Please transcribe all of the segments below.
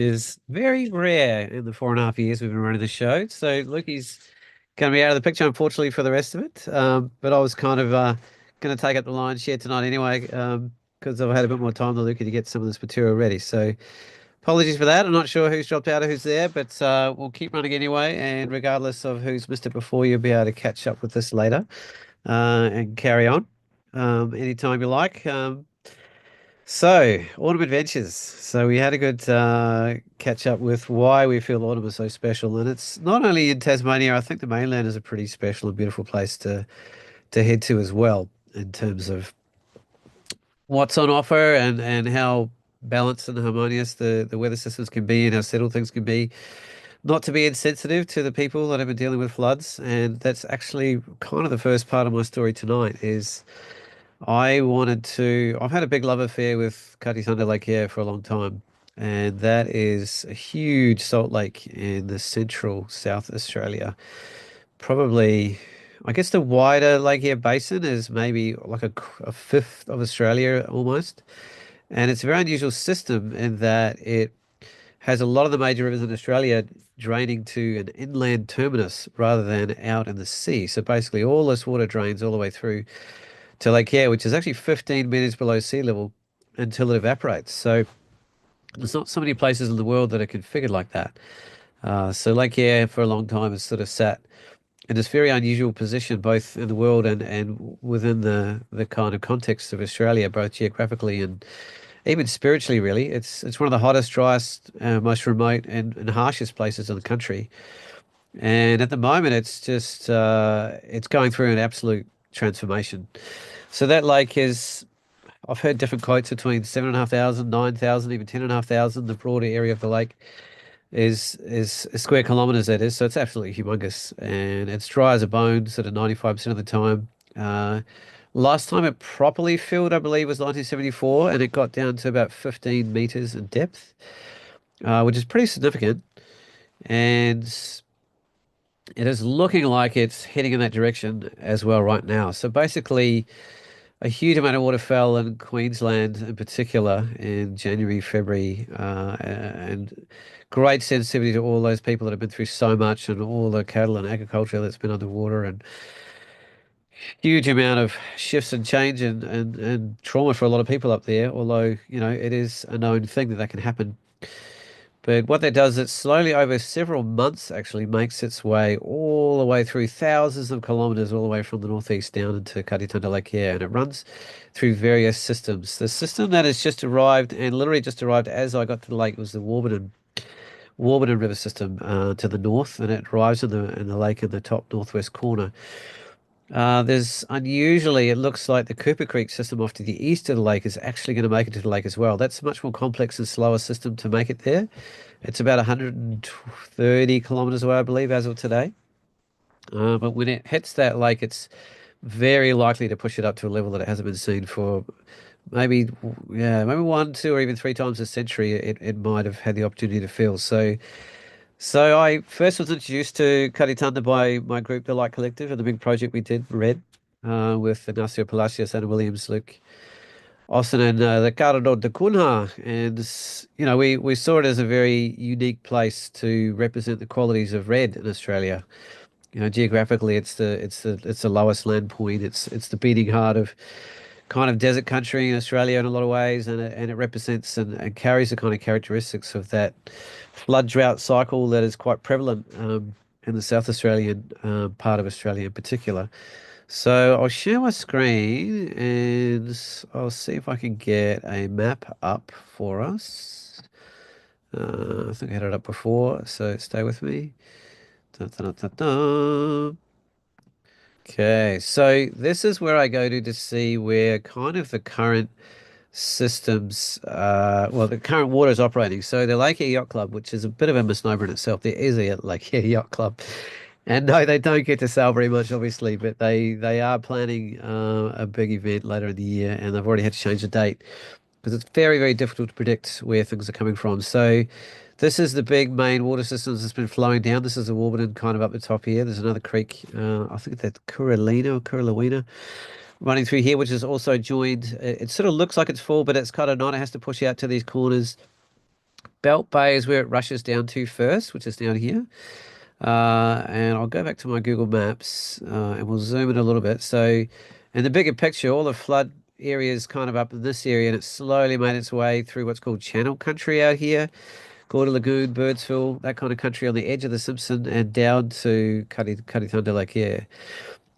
is very rare in the 4.5 years we've been running the show. So Lookie's going to be out of the picture, unfortunately, for the rest of it. But I was kind of going to take up the lion's share tonight anyway, because I've had a bit more time than Lukey to get some of this material ready. So apologies for that. I'm not sure who's dropped out or who's there, but we'll keep running anyway. And regardless of who's missed it before, you'll be able to catch up with this later and carry on anytime you like. So, autumn adventures. So we had a good catch up with why we feel autumn is so special, and it's not only in Tasmania. I think the mainland is a pretty special and beautiful place to head to as well, in terms of what's on offer and how balanced and harmonious the weather systems can be and how settled things can be. Not to be insensitive to the people that have been dealing with floods, and that's actually kind of the first part of my story tonight. Is I've had a big love affair with Kati Thanda Lake here for a long time. And that is a huge salt lake in the central South Australia. Probably, I guess the wider Lake Eyre basin is maybe like a fifth of Australia almost. And it's a very unusual system in that it has a lot of the major rivers in Australia draining to an inland terminus rather than out in the sea. So basically, all this water drains all the way through to Lake Eyre, which is actually 15 meters below sea level until it evaporates. So there's not so many places in the world that are configured like that. So Lake Eyre for a long time has sort of sat in this very unusual position, both in the world and within the kind of context of Australia, both geographically and even spiritually, really. It's one of the hottest, driest, most remote and harshest places in the country. And at the moment, it's just it's going through an absolute transformation. So that lake is, I've heard different quotes between 7,500, 9,000, even 10,500. The broader area of the lake is square kilometers, that is. So it's absolutely humongous. And it's dry as a bone, sort of 95% of the time. Last time it properly filled, I believe, was 1974, and it got down to about 15 meters in depth, which is pretty significant. And it is looking like it's heading in that direction as well right now. So basically, a huge amount of water fell in Queensland in particular in January, February, and great sensitivity to all those people that have been through so much and all the cattle and agriculture that's been underwater and huge amount of shifts and change and trauma for a lot of people up there. Although, it is a known thing that can happen. But what that does, it slowly over several months actually makes its way all the way through thousands of kilometers, all the way from the northeast down into Kati Thanda Lake here, and it runs through various systems. The system that has just arrived, and literally just arrived as I got to the lake, was the Warburton River system to the north, and it arrives in the lake in the top northwest corner. There's unusually, it looks like the Cooper Creek system off to the east of the lake is actually going to make it to the lake as well. That's a much more complex and slower system to make it there. It's about 130 kilometers away, I believe, as of today. But when it hits that lake, it's very likely to push it up to a level that it hasn't been seen for maybe, yeah, maybe one, two, or even three times a century. It might have had the opportunity to fill. So I first was introduced to Kati Thanda by my group, the Light Collective, and the big project we did, Red, with Ignacio Palacios, Anna Williams, Luke Austin, and the Carado de Cunha. And, we saw it as a very unique place to represent the qualities of red in Australia. Geographically, it's the lowest land point. It's the beating heart of kind of desert country in Australia in a lot of ways, and it represents and carries the kind of characteristics of that flood drought cycle that is quite prevalent in the South Australian part of Australia in particular. So I'll share my screen and I'll see if I can get a map up for us. I think I had it up before, so stay with me. Dun, dun, dun, dun, dun. Okay, so this is where I go to see where kind of the current systems, well, the current water is operating. So the Lake Eyre Yacht Club, which is a bit of a misnomer in itself, there is a Lake Eyre Yacht Club. And no, they don't get to sail very much, obviously, but they are planning a big event later in the year, and they've already had to change the date because it's very, very difficult to predict where things are coming from. So this is the big main water systems that's been flowing down. This is the Warburton kind of up the top here. There's another creek, I think that's Curralina or Curralawina, running through here, which is also joined. It sort of looks like it's full, but it's kind of not. It has to push out to these corners Belt Bay is where it rushes down to first, which is down here. And I'll go back to my Google Maps and we'll zoom in a little bit. So, in the bigger picture, all the flood areas kind of up in this area, and it's slowly made its way through what's called Channel Country out here, Gorda Lagoon, Birdsville, that kind of country on the edge of the Simpson, and down to Kati Thanda Lake here.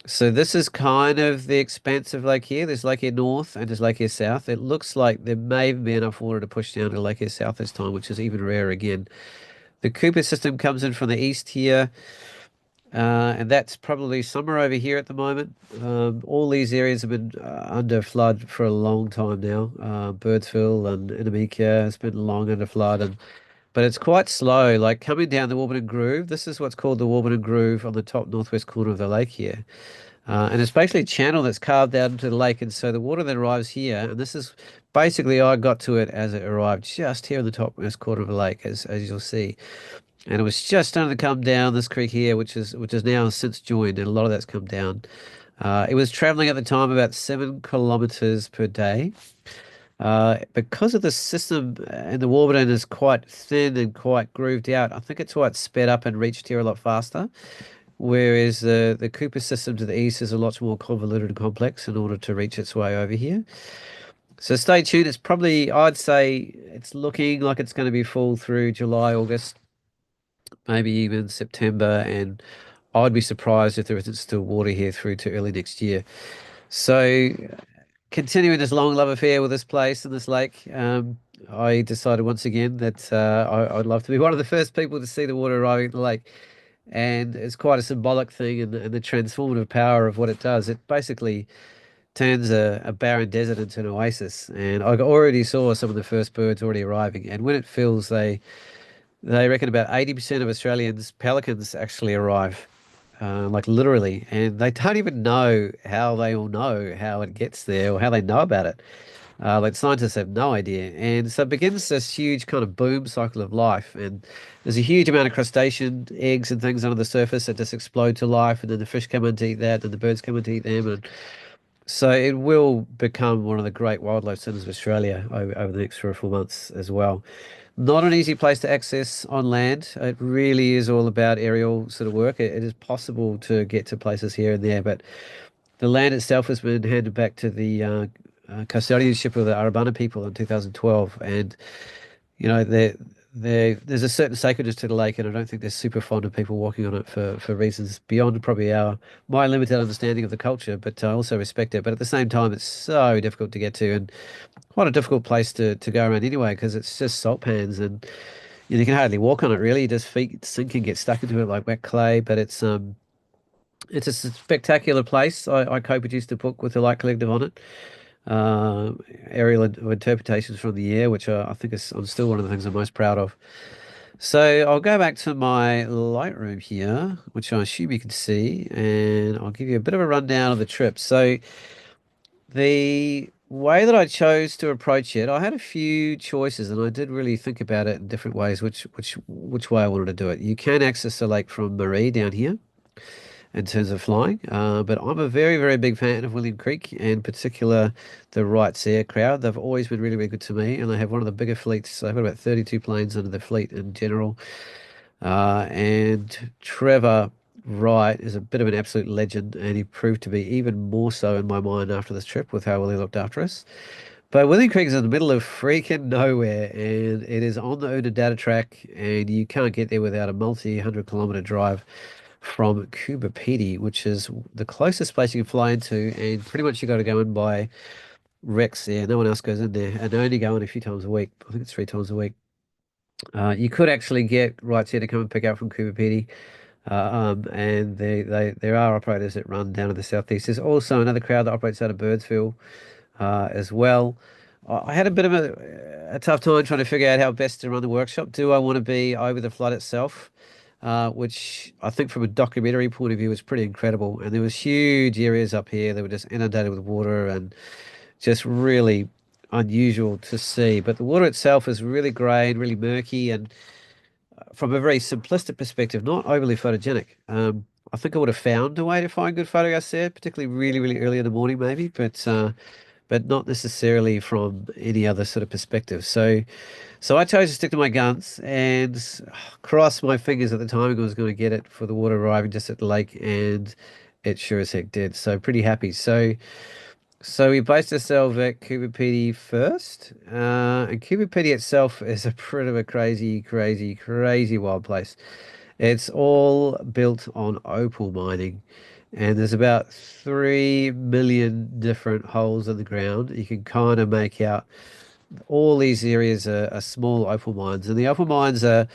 So this is kind of the expanse of Lake Eyre. There's Lake Eyre North and there's Lake Eyre South. It looks like there may even be enough water to push down to Lake Eyre South this time, which is even rarer again. The Cooper system comes in from the east here, and that's probably somewhere over here at the moment. All these areas have been under flood for a long time now. Birdsville and Inamika has been long under flood, but it's quite slow. Like coming down the Warburton Groove, this is what's called the Warburton Groove on the top northwest corner of the lake here. And it's basically a channel that's carved out into the lake. And so the water that arrives here, and this is basically, I got to it as it arrived just here in the topmost corner of the lake, as you'll see. And it was just starting to come down this creek here, which is now since joined, and a lot of that's come down. It was traveling at the time about 7 kilometers per day. Because of the system and the Warburton is quite thin and quite grooved out, I think it's why it's sped up and reached here a lot faster. Whereas the Cooper system to the east is a lot more convoluted and complex in order to reach its way over here. So stay tuned. It's probably, I'd say it's looking like it's going to be full through July, August, maybe even September. And I'd be surprised if there isn't still water here through to early next year. So continuing this long love affair with this place and this lake, I decided once again that I'd love to be one of the first people to see the water arriving at the lake. And it's quite a symbolic thing and the transformative power of what it does. It basically turns a barren desert into an oasis. And I already saw some of the first birds already arriving. And when it fills, they reckon about 80% of Australians pelicans actually arrive, like literally, and they don't even know how they all know how it gets there or how they know about it. Like scientists have no idea. And so it begins this huge kind of boom cycle of life. And there's a huge amount of crustacean eggs and things under the surface that just explode to life. And then the fish come in to eat that, and the birds come in to eat them. And so it will become one of the great wildlife centers of Australia over the next 3 or 4 months as well. Not an easy place to access on land. It really is all about aerial sort of work. It is possible to get to places here and there, but the land itself has been handed back to the custodianship of the Arabana people in 2012, and there's a certain sacredness to the lake, and I don't think they're super fond of people walking on it for reasons beyond probably my limited understanding of the culture. But I also respect it. But at the same time, it's so difficult to get to, and quite a difficult place to go around anyway, because it's just salt pans, and you can hardly walk on it really. Just feet sink and get stuck into it like wet clay. But it's a spectacular place. I co-produced a book with the Light Collective on it, uh, aerial interpretations from the air, which I think is I'm still one of the things I'm most proud of. So I'll go back to my Lightroom here, which I assume you can see, and I'll give you a bit of a rundown of the trip. So the way that I chose to approach it, I had a few choices, and I did really think about it in different ways, which way I wanted to do it. You can access the lake from Marie down here in terms of flying. But I'm a very, very big fan of William Creek, and in particular the Wright's Air crowd. They've always been really, really good to me, and they have one of the bigger fleets. They've got about 32 planes under the fleet in general. And Trevor Wright is a bit of an absolute legend, and he proved to be even more so in my mind after this trip with how well he looked after us. But William Creek is in the middle of freaking nowhere, and it is on the Una data track, and you can't get there without a multi-100 kilometer drive from Kubapedi, which is the closest place you can fly into, and pretty much you got to go in by Rex there. No one else goes in there, and they only go in a few times a week. I think it's 3 times a week. You could actually get rights here to come and pick up from Kubapedi, and there are operators that run down to the southeast. There's also another crowd that operates out of Birdsville as well. I had a bit of a tough time trying to figure out how best to run the workshop. Do I want to be over the flood itself? Which I think from a documentary point of view is pretty incredible. And there was huge areas up here that were just inundated with water and just really unusual to see. But the water itself is really grey and really murky, and from a very simplistic perspective, not overly photogenic. I think I would have found a way to find good photographs there, particularly really, really early in the morning, maybe. But but not necessarily from any other sort of perspective. So I chose to stick to my guns and cross my fingers at the time I was going to get it for the water arriving just at the lake, and it sure as heck did. So pretty happy. So we based ourselves at Coober first, and Coober itself is a bit of a crazy, crazy, crazy wild place. It's all built on opal mining, and there's about 3 million different holes in the ground. You can kind of make out all these areas are small opal mines, and the opal mines are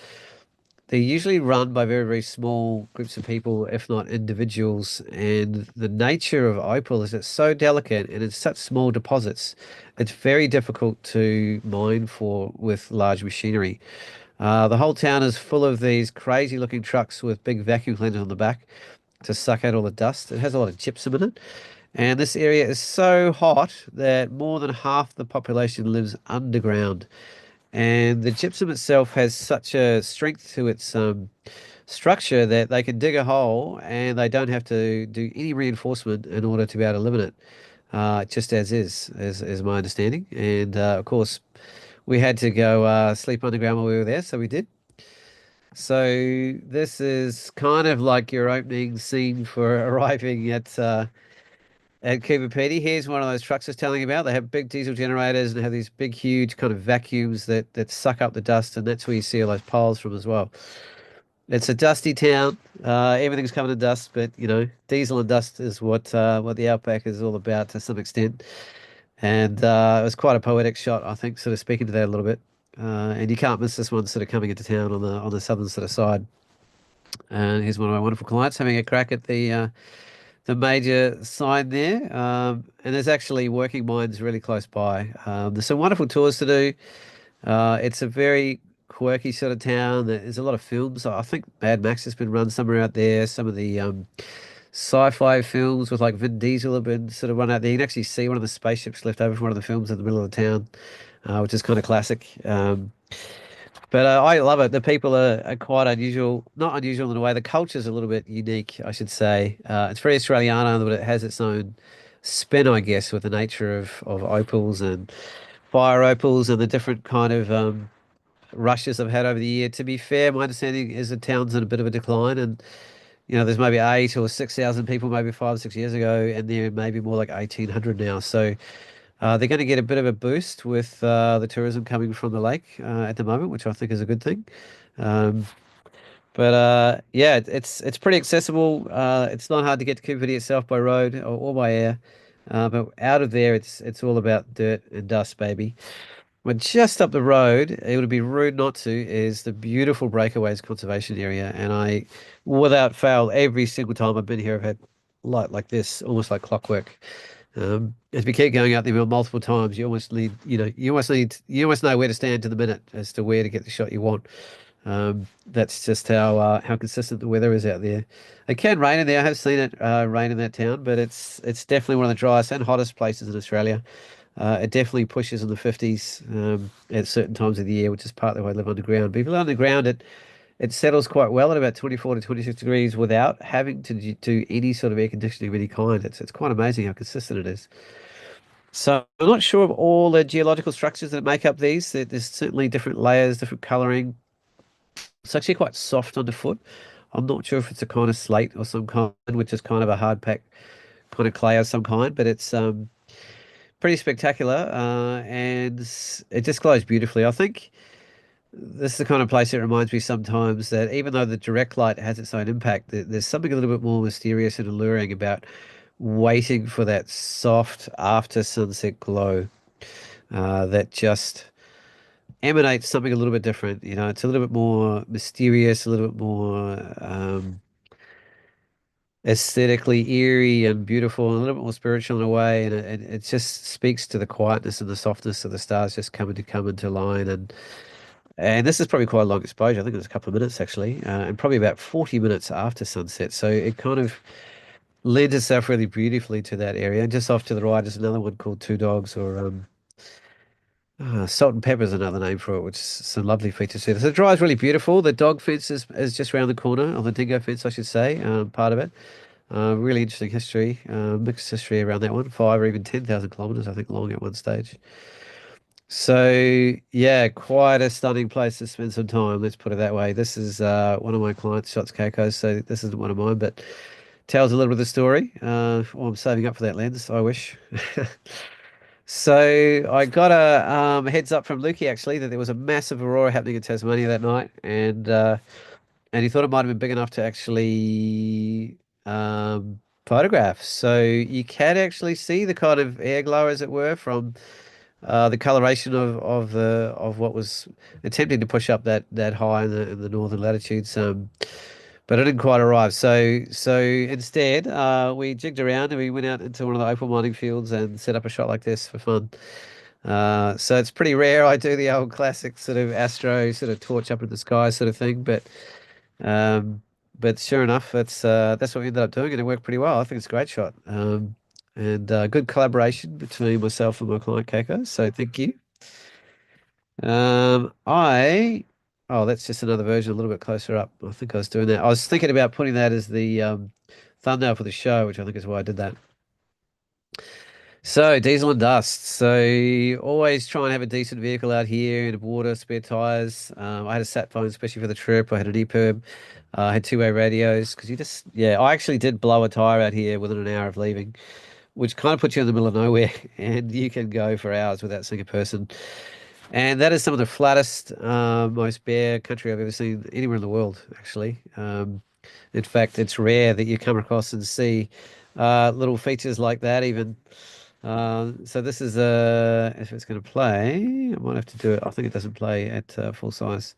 they're usually run by very, very small groups of people, if not individuals. And the nature of opal is it's so delicate and it's such small deposits. It's very difficult to mine for with large machinery. The whole town is full of these crazy looking trucks with big vacuum cleaners on the back to suck out all the dust. It has a lot of gypsum in it. And this area is so hot that more than half the population lives underground. And the gypsum itself has such a strength to its structure that they can dig a hole and they don't have to do any reinforcement in order to be able to live in it, just as is my understanding. And of course, we had to go sleep underground while we were there, so we did. So this is kind of like your opening scene for arriving at Coober Pedy. Here's one of those trucks I was telling you about. They have big diesel generators and they have these big, huge kind of vacuums that suck up the dust, and that's where you see all those piles from as well. It's a dusty town. Everything's covered in dust, but diesel and dust is what the outback is all about to some extent. And it was quite a poetic shot, I think, sort of speaking to that a little bit. And you can't miss this one sort of coming into town on the southern sort of side. And here's one of my wonderful clients having a crack at the major sign there. And there's actually working mines really close by. There's some wonderful tours to do. It's a very quirky sort of town. There's a lot of films. I think Mad Max has been run somewhere out there. Some of the sci-fi films with like Vin Diesel have been sort of run out there. You can actually see one of the spaceships left over from one of the films in the middle of the town, which is kind of classic. But I love it. The people are quite unusual, not unusual in a way. The culture's a little bit unique, I should say. It's very Australiana, but it has its own spin, I guess, with the nature of opals and fire opals and the different kind of rushes I've had over the year. To be fair, my understanding is the town's in a bit of a decline, and there's maybe 8 or 6,000 people maybe 5 or 6 years ago, and there may be more like 1,800 now. So they're going to get a bit of a boost with the tourism coming from the lake at the moment, which I think is a good thing. Um, but yeah, it's pretty accessible. It's not hard to get to Coober itself by road or by air. But out of there, it's all about dirt and dust, baby. But just up the road, it would be rude not to, is the beautiful Breakaways Conservation Area. And without fail, every single time I've been here, I've had light like this, almost like clockwork. As we keep going out there multiple times, you almost know where to stand to the minute as to where to get the shot you want. That's just how consistent the weather is out there. It can rain in there. I have seen it rain in that town, but it's definitely one of the driest and hottest places in Australia. It definitely pushes in the 50s at certain times of the year, which is partly why I live underground. But if you live underground, it settles quite well at about 24 to 26 degrees without having to do any sort of air conditioning of any kind. It's quite amazing how consistent it is. So I'm not sure of all the geological structures that make up these. There's certainly different layers, different coloring. It's actually quite soft underfoot. I'm not sure if it's a kind of slate or some kind, which is kind of a hard pack kind of clay of some kind, but it's pretty spectacular, and it just glows beautifully. I think this is the kind of place that reminds me sometimes that even though the direct light has its own impact, there's something a little bit more mysterious and alluring about waiting for that soft after sunset glow that just emanates something a little bit different. It's a little bit more mysterious, a little bit more aesthetically eerie and beautiful and a little bit more spiritual in a way. And it just speaks to the quietness and the softness of the stars just coming to come into line. And this is probably quite a long exposure. I think it was a couple of minutes actually, and probably about 40 minutes after sunset. So it kind of lends itself really beautifully to that area. And just off to the right is another one called Two Dogs, or Salt and Pepper is another name for it, which is some lovely features here. So the drive is really beautiful. The dog fence is just around the corner, or the dingo fence, I should say, part of it. Really interesting history, mixed history around that one, 5 or even 10,000 kilometers, I think, long at one stage. So yeah, quite a stunning place to spend some time. Let's put it that way. This is one of my clients, shots Caicos, so this isn't one of mine, but tells a little bit of the story. Well, I'm saving up for that lens, I wish. So I got a heads up from Lukey actually that there was a massive aurora happening in Tasmania that night, and he thought it might have been big enough to actually photograph. So you can actually see the kind of air glow, as it were, from the coloration of what was attempting to push up that high in the northern latitudes. But it didn't quite arrive. So instead, we jigged around and we went out into one of the open mining fields and set up a shot like this for fun. So it's pretty rare. I do the old classic sort of astro sort of torch up in the sky sort of thing, um, but sure enough, that's what we ended up doing, and it worked pretty well. I think it's a great shot. And good collaboration between myself and my client Keiko. So thank you. I oh, that's just another version a little bit closer up. I think I was doing that. I was thinking about putting that as the thumbnail for the show, which I think is why I did that. So diesel and dust. So always try and have a decent vehicle out here in water, spare tires. I had a sat phone, especially for the trip. I had an EPIRB. I had two-way radios because yeah, I actually did blow a tire out here within an hour of leaving, which kind of puts you in the middle of nowhere, and you can go for hours without seeing a person. And that is some of the flattest, most bare country I've ever seen anywhere in the world, actually. In fact, it's rare that you come across and see little features like that, even. So this is if it's going to play, I might have to do it. I think it doesn't play at full size.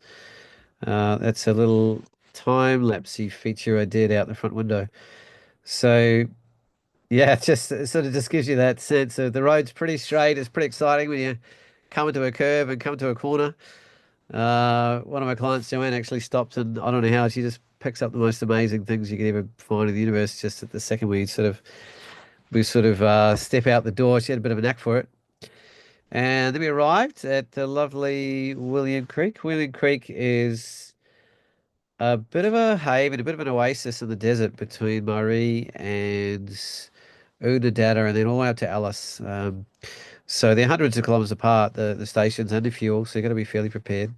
That's a little time-lapsey feature I did out the front window. So yeah, it sort of just gives you that sense of the road's pretty straight. It's pretty exciting when you come into a curve and come to a corner. One of my clients, Joanne, actually stopped, and I don't know how she just picks up the most amazing things you could ever find in the universe. Just at the second we step out the door. She had a bit of a knack for it. And then we arrived at the lovely William Creek. William Creek is a bit of a haven, a bit of an oasis in the desert between Murray and Unadana, and then all the way up to Alice. So they're hundreds of kilometers apart, the stations and the fuel, so you've got to be fairly prepared.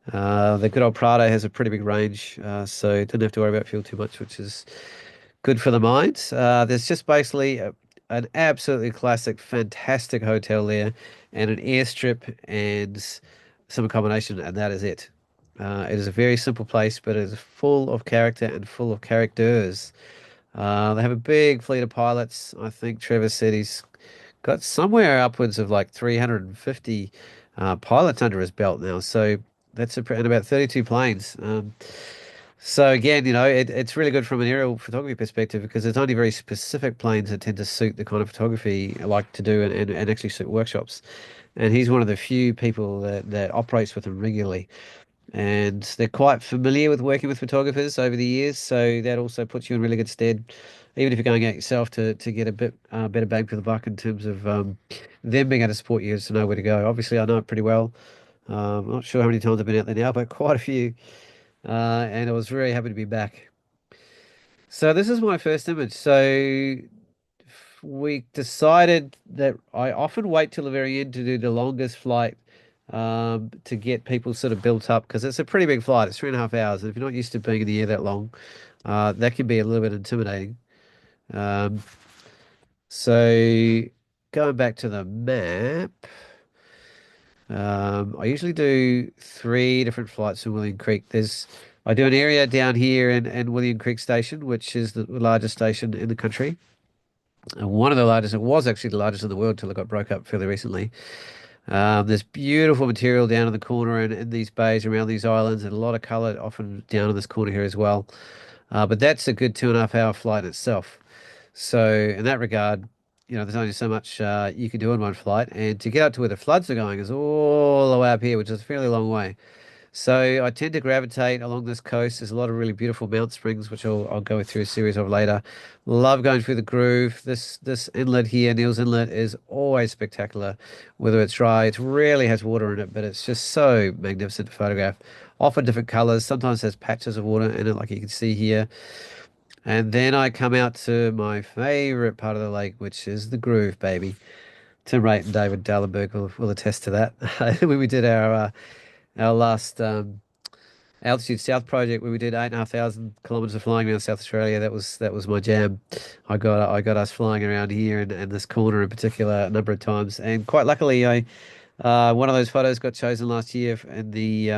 The good old Prado has a pretty big range, so you don't have to worry about fuel too much, which is good for the mind. There's just basically an absolutely classic, fantastic hotel there, and an airstrip and some accommodation, and that is it. It is a very simple place, but it is full of character and full of characters. They have a big fleet of pilots. I think Trevor said he's got somewhere upwards of like 350 pilots under his belt now. So and about 32 planes. So again, it's really good from an aerial photography perspective because it's only very specific planes that tend to suit the kind of photography I like to do and actually suit workshops. And he's one of the few people that operates with them regularly. And they're quite familiar with working with photographers over the years, so that also puts you in really good stead, even if you're going out yourself to get a bit better bang for the buck in terms of them being able to support you to know where to go. Obviously, I know it pretty well. I'm not sure how many times I've been out there now, but quite a few. And I was very happy to be back. So this is my first image. So we decided that I often wait till the very end to do the longest flight to get people sort of built up because it's a pretty big flight. It's 3.5 hours. And if you're not used to being in the air that long, that can be a little bit intimidating. Um, so going back to the map, I usually do three different flights from William Creek. I do an area down here in William Creek Station, which is the largest station in the country. And one of the largest, it was actually the largest in the world till it got broke up fairly recently. There's beautiful material down in the corner and in these bays around these islands, and a lot of colour often down in this corner here as well. But that's a good 2.5 hour flight itself. So in that regard, there's only so much you can do in one flight, and to get up to where the floods are going is all the way up here, which is a fairly long way. So I tend to gravitate along this coast. There's a lot of really beautiful mount springs, which I'll go through a series of later. Love going through the groove. This inlet here, Neil's Inlet, is always spectacular. Whether it's dry, it rarely has water in it, but it's just so magnificent to photograph. Often different colors. Sometimes there's patches of water in it, like you can see here. And then I come out to my favorite part of the lake, which is the Groove, baby. Tim Wright and David Dallenberg will attest to that. When we did our last Altitude South project, where we did 8,500 kilometers of flying around South Australia, that was my jam. I got us flying around here and this corner in particular a number of times, and quite luckily, I one of those photos got chosen last year in the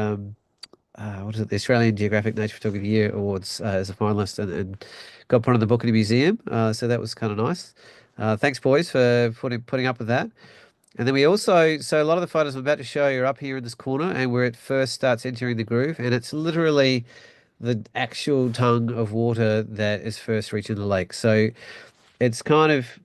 what is it, the Australian Geographic Nature Photography of the Year Awards as a finalist, and got put on the book in the museum. So that was kind of nice. Thanks, boys, for putting up with that. And then we also, so a lot of the photos I'm about to show you are up here in this corner and where it first starts entering the groove. And it's literally the actual tongue of water that is first reaching the lake. So it's kind of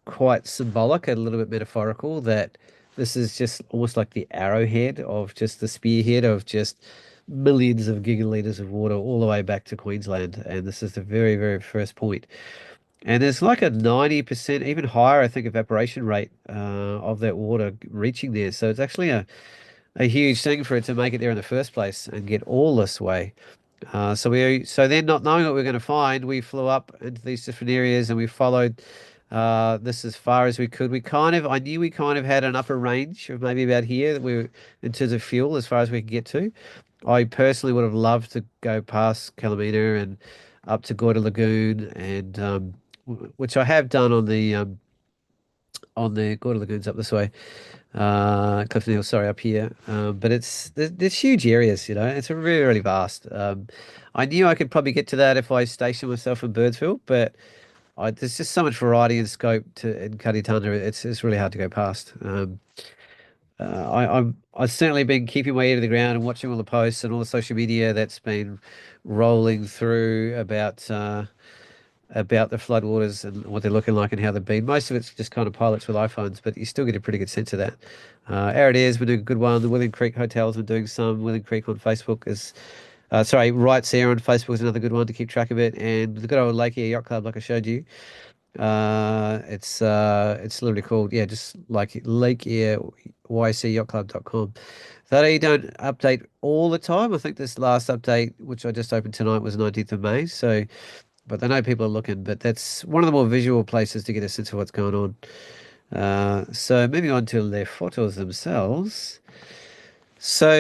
quite symbolic and a little bit metaphorical that this is just almost like the arrowhead of just the spearhead of just millions of gigaliters of water all the way back to Queensland. And this is the very, very first point. And there's like a 90%, even higher, I think, evaporation rate of that water reaching there. So it's actually a huge thing for it to make it there in the first place and get all this way. So then, not knowing what we are going to find, we flew up into these different areas and we followed this as far as we could. I knew we kind of had an upper range of maybe about here that we were, in terms of fuel, as far as we could get to. I personally would have loved to go past Calamina and up to Goita Lagoon, and which I have done on the Goita Lagoons up this way, Clifton Hill, sorry, up here. But there's huge areas, it's a really, really vast. I knew I could probably get to that if I stationed myself in Birdsville, but there's just so much variety and scope in Kati Thanda. It's really hard to go past. I've certainly been keeping my ear to the ground and watching all the posts and all the social media that's been rolling through about the floodwaters and what they're looking like and how they've been. Most of it's just kind of pilots with iPhones, but you still get a pretty good sense of that. Eyre we're doing a good one. The William Creek Hotels are doing some. William Creek on Facebook is, Wright's Eyre on Facebook is another good one to keep track of it. And the good old Lake Eyre Yacht Club, like I showed you, it's literally called, yeah, just like Lake Eyre ycyachtclub.com. They don't update all the time. I think this last update, which I just opened tonight, was 19th of May. So, but they know people are looking, but that's one of the more visual places to get a sense of what's going on. So moving on to their photos themselves. So,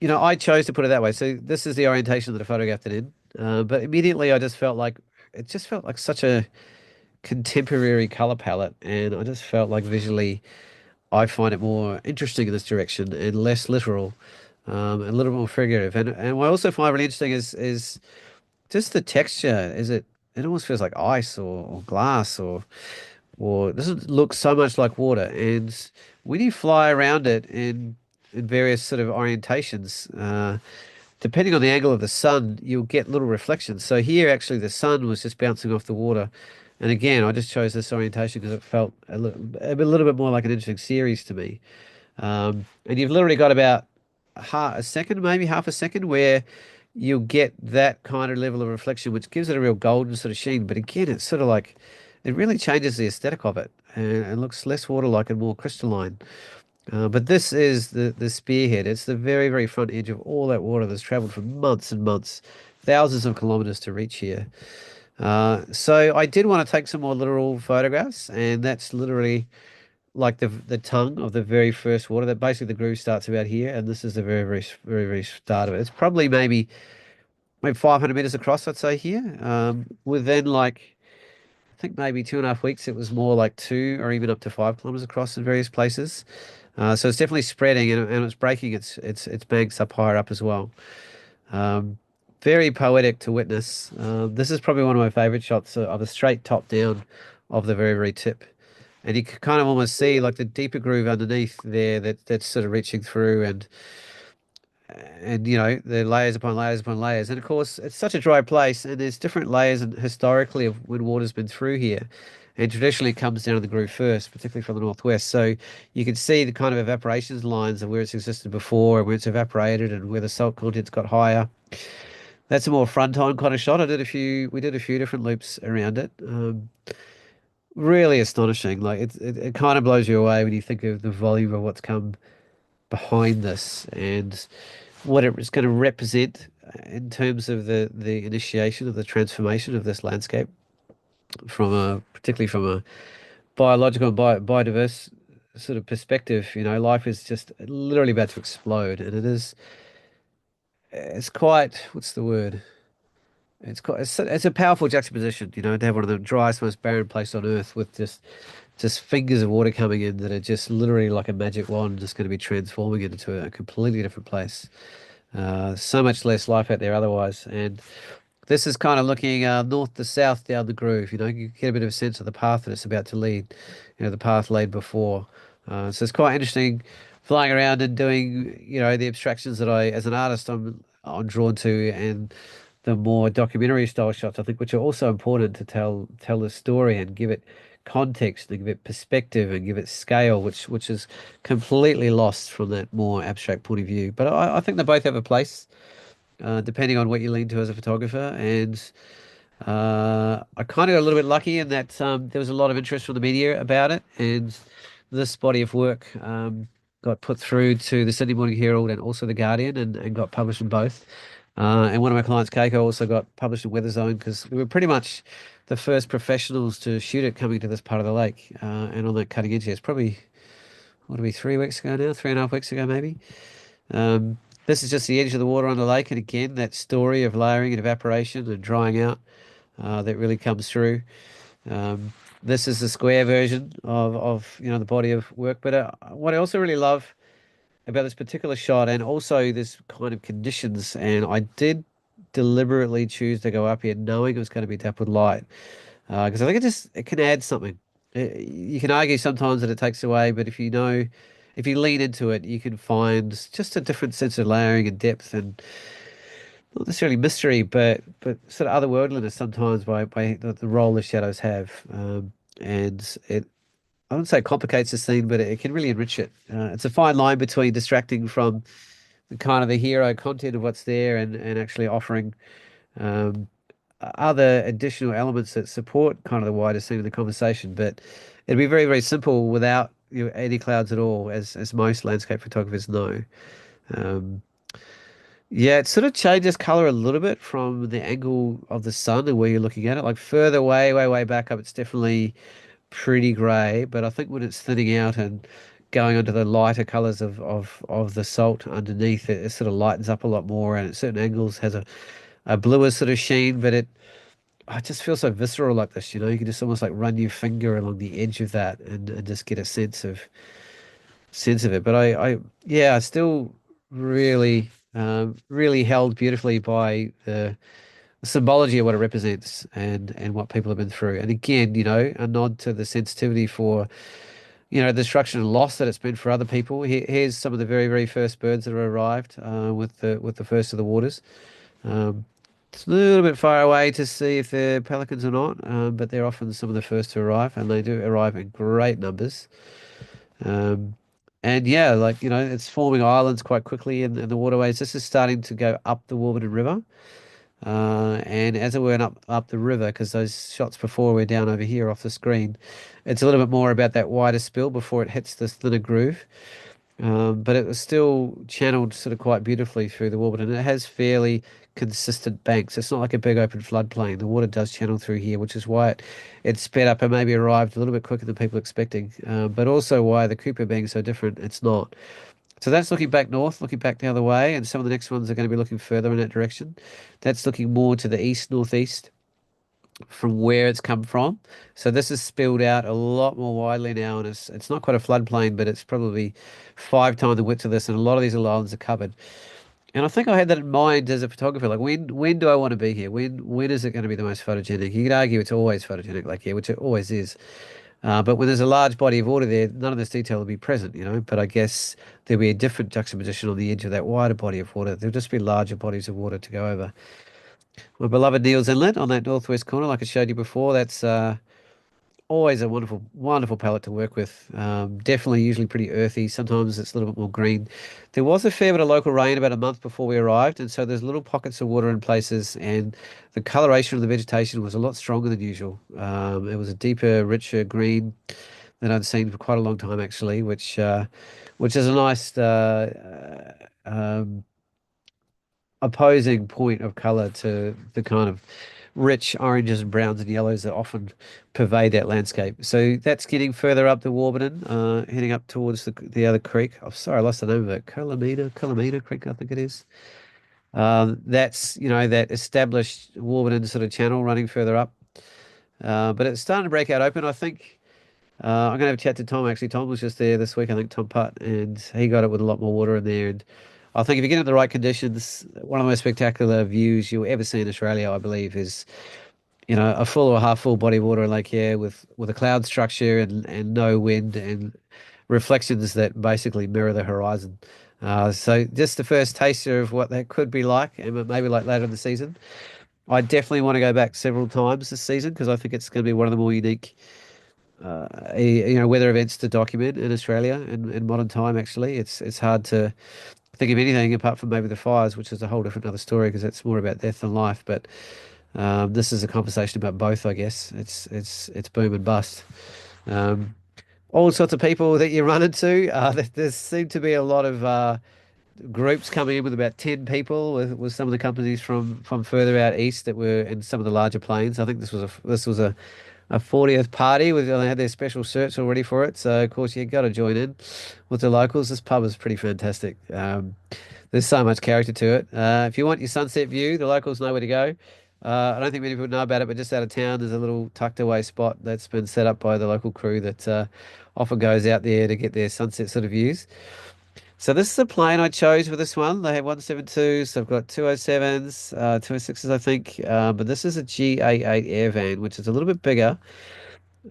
I chose to put it that way. So this is the orientation that I photographed it in. But immediately I just felt like it just felt like such a contemporary color palette, and I just felt like visually I find it more interesting in this direction and less literal, and a little more figurative. And what I also find really interesting is just the texture. It almost feels like ice or glass or it doesn't look so much like water. And when you fly around it in various sort of orientations, depending on the angle of the sun, you'll get little reflections. So here, actually, the sun was just bouncing off the water. And again, I just chose this orientation because it felt a little bit more like an interesting series to me. And you've literally got about half a second, maybe half a second, where you'll get that kind of level of reflection, which gives it a real golden sort of sheen. But again, it's sort of like it really changes the aesthetic of it and looks less water-like and more crystalline. But this is the spearhead. It's the very, very front edge of all that water that's traveled for months and months, thousands of kilometers to reach here. So I did want to take some more literal photographs, and that's literally like the tongue of the very first water. That basically the groove starts about here, and this is the very, very, very, very start of it. It's probably maybe 500 meters across, I'd say here. Within like I think maybe 2.5 weeks, it was more like 2 or even up to 5 kilometers across in various places. So it's definitely spreading, and it's breaking its banks up higher up as well. Um, Very poetic to witness. This is probably one of my favorite shots of a straight top down of the very, very tip. And you can kind of almost see like the deeper groove underneath there that's sort of reaching through, and the layers upon layers upon layers. And of course, it's such a dry place, and there's different layers and historically of when water's been through here. And traditionally, it comes down to the groove first, particularly from the northwest. So you can see the kind of evaporations lines of where it's existed before, and where it's evaporated, and where the salt content's got higher. That's a more front-on kind of shot. We did a few different loops around it. Really astonishing. Like it kind of blows you away when you think of the volume of what's come behind this and what it's going to represent in terms of the initiation of the transformation of this landscape from a particularly from a biological and biodiverse sort of perspective. You know, life is just literally about to explode, and it's quite, what's the word? It's a powerful juxtaposition, you know, to have one of the driest, most barren places on earth with just fingers of water coming in that are just literally like a magic wand, just going to be transforming it into a completely different place. So much less life out there otherwise. And this is kind of looking north to south down the groove. You know, you get a bit of a sense of the path that it's about to lead. You know, the path laid before. So it's quite interesting flying around and doing, you know, the abstractions that as an artist, I'm drawn to, and the more documentary style shots, I think, which are also important to tell the story and give it context and give it perspective and give it scale, which is completely lost from that more abstract point of view. But I think they both have a place, depending on what you lean to as a photographer. And I kind of got a little bit lucky in that there was a lot of interest from the media about it, and this body of work got put through to the Sydney Morning Herald and also the Guardian, and got published in both. And one of my clients, Keiko, also got published in Weather Zone because we were pretty much the first professionals to shoot it coming to this part of the lake, and on that cutting edge. It's probably, what are we, 3 weeks ago now, 3.5 weeks ago maybe. Um, this is just the edge of the water on the lake, and again, that story of layering and evaporation and drying out that really comes through. Um, this is the square version of you know the body of work. But what I also really love about this particular shot, and also this kind of conditions, and I did deliberately choose to go up here knowing it was going to be tapped with light, because I think it can add something. You can argue sometimes that it takes away, but if you lean into it, you can find just a different sense of layering and depth, and not necessarily mystery, but sort of otherworldliness sometimes by the role the shadows have. And it, I wouldn't say complicates the scene, but it can really enrich it. It's a fine line between distracting from the kind of the hero content of what's there, and actually offering um, other additional elements that support kind of the wider scene of the conversation. But it'd be very, very simple without, you know, any clouds at all, as most landscape photographers know. Um, yeah, it sort of changes color a little bit from the angle of the sun and where you're looking at it. Like further away, way, way back up, it's definitely pretty grey. But I think when it's thinning out and going onto the lighter colors of the salt underneath, it sort of lightens up a lot more, and at certain angles has a bluer sort of sheen. But I just feel so visceral like this, you know. You can just almost like run your finger along the edge of that, and just get a sense of it. But yeah, I still really, really held beautifully by the symbology of what it represents, and what people have been through. And again, you know, a nod to the sensitivity for, you know, the destruction and loss that it's been for other people. Here's some of the very, very first birds that have arrived with the first of the waters. Um, it's a little bit far away to see if they're pelicans or not, but they're often some of the first to arrive, and they do arrive in great numbers. Um, and yeah, like, you know, it's forming islands quite quickly in the waterways. This is starting to go up the Warburton River. And as it went up the river, because those shots before were down over here off the screen, it's a little bit more about that wider spill before it hits this thinner groove. But it was still channeled sort of quite beautifully through the Warburton. It has fairly consistent banks. It's not like a big open floodplain. The water does channel through here, which is why it sped up and maybe arrived a little bit quicker than people expecting. But also why the Cooper being so different, it's not. So that's looking back north, looking back the other way, and some of the next ones are going to be looking further in that direction. That's looking more to the east, northeast from where it's come from. So this is spilled out a lot more widely now, and it's not quite a floodplain, but it's probably 5 times the width of this, and a lot of these little islands are covered. And I think I had that in mind as a photographer. Like, when do I want to be here? When is it going to be the most photogenic? You could argue it's always photogenic, like here, which it always is. But when there's a large body of water there, none of this detail will be present, you know. But I guess there'll be a different juxtaposition on the edge of that wider body of water. There'll just be larger bodies of water to go over. My beloved Neil's Inlet on that northwest corner, like I showed you before, that's always a wonderful, wonderful palette to work with. Definitely usually pretty earthy. Sometimes it's a little bit more green. There was a fair bit of local rain about a month before we arrived, and so there's little pockets of water in places, and the coloration of the vegetation was a lot stronger than usual. It was a deeper, richer green than I'd seen for quite a long time, actually, which is a nice opposing point of color to the kind of rich oranges and browns and yellows that often pervade that landscape. So that's getting further up the Warburton, heading up towards the other creek. I'm sorry, I lost the name of it. Colamina Creek, I think it is. That's, that established Warburton sort of channel running further up. But it's starting to break out open. I think I'm going to have a chat to Tom. Actually, Tom was just there this week, I think, Tom Putt, and he got it with a lot more water in there. And I think if you get in the right conditions, one of the most spectacular views you'll ever see in Australia, I believe, is a full or half full body of water in Lake Eyre with a cloud structure and no wind and reflections that basically mirror the horizon. So just the first taster of what that could be like, and maybe like later in the season. I definitely want to go back several times this season because I think it's going to be one of the more unique, weather events to document in Australia in modern time. Actually, it's hard to think of anything apart from maybe the fires, which is a whole different other story because it's more about death than life. But this is a conversation about both, I guess. It's boom and bust. Um, all sorts of people that you run into. There seem to be a lot of groups coming in with about 10 people with some of the companies from further out east that were in some of the larger planes. I think this was a 40th party with they had their special shirts already for it. So of course you got to join in with the locals. This pub is pretty fantastic. There's so much character to it. If you want your sunset view, the locals know where to go. I don't think many people know about it, but just out of town, there's a little tucked away spot that's been set up by the local crew that often goes out there to get their sunset sort of views. So this is the plane I chose for this one. They have 172s, so I've got 207s, 206s, I think. But this is a GA8 Airvan, which is a little bit bigger.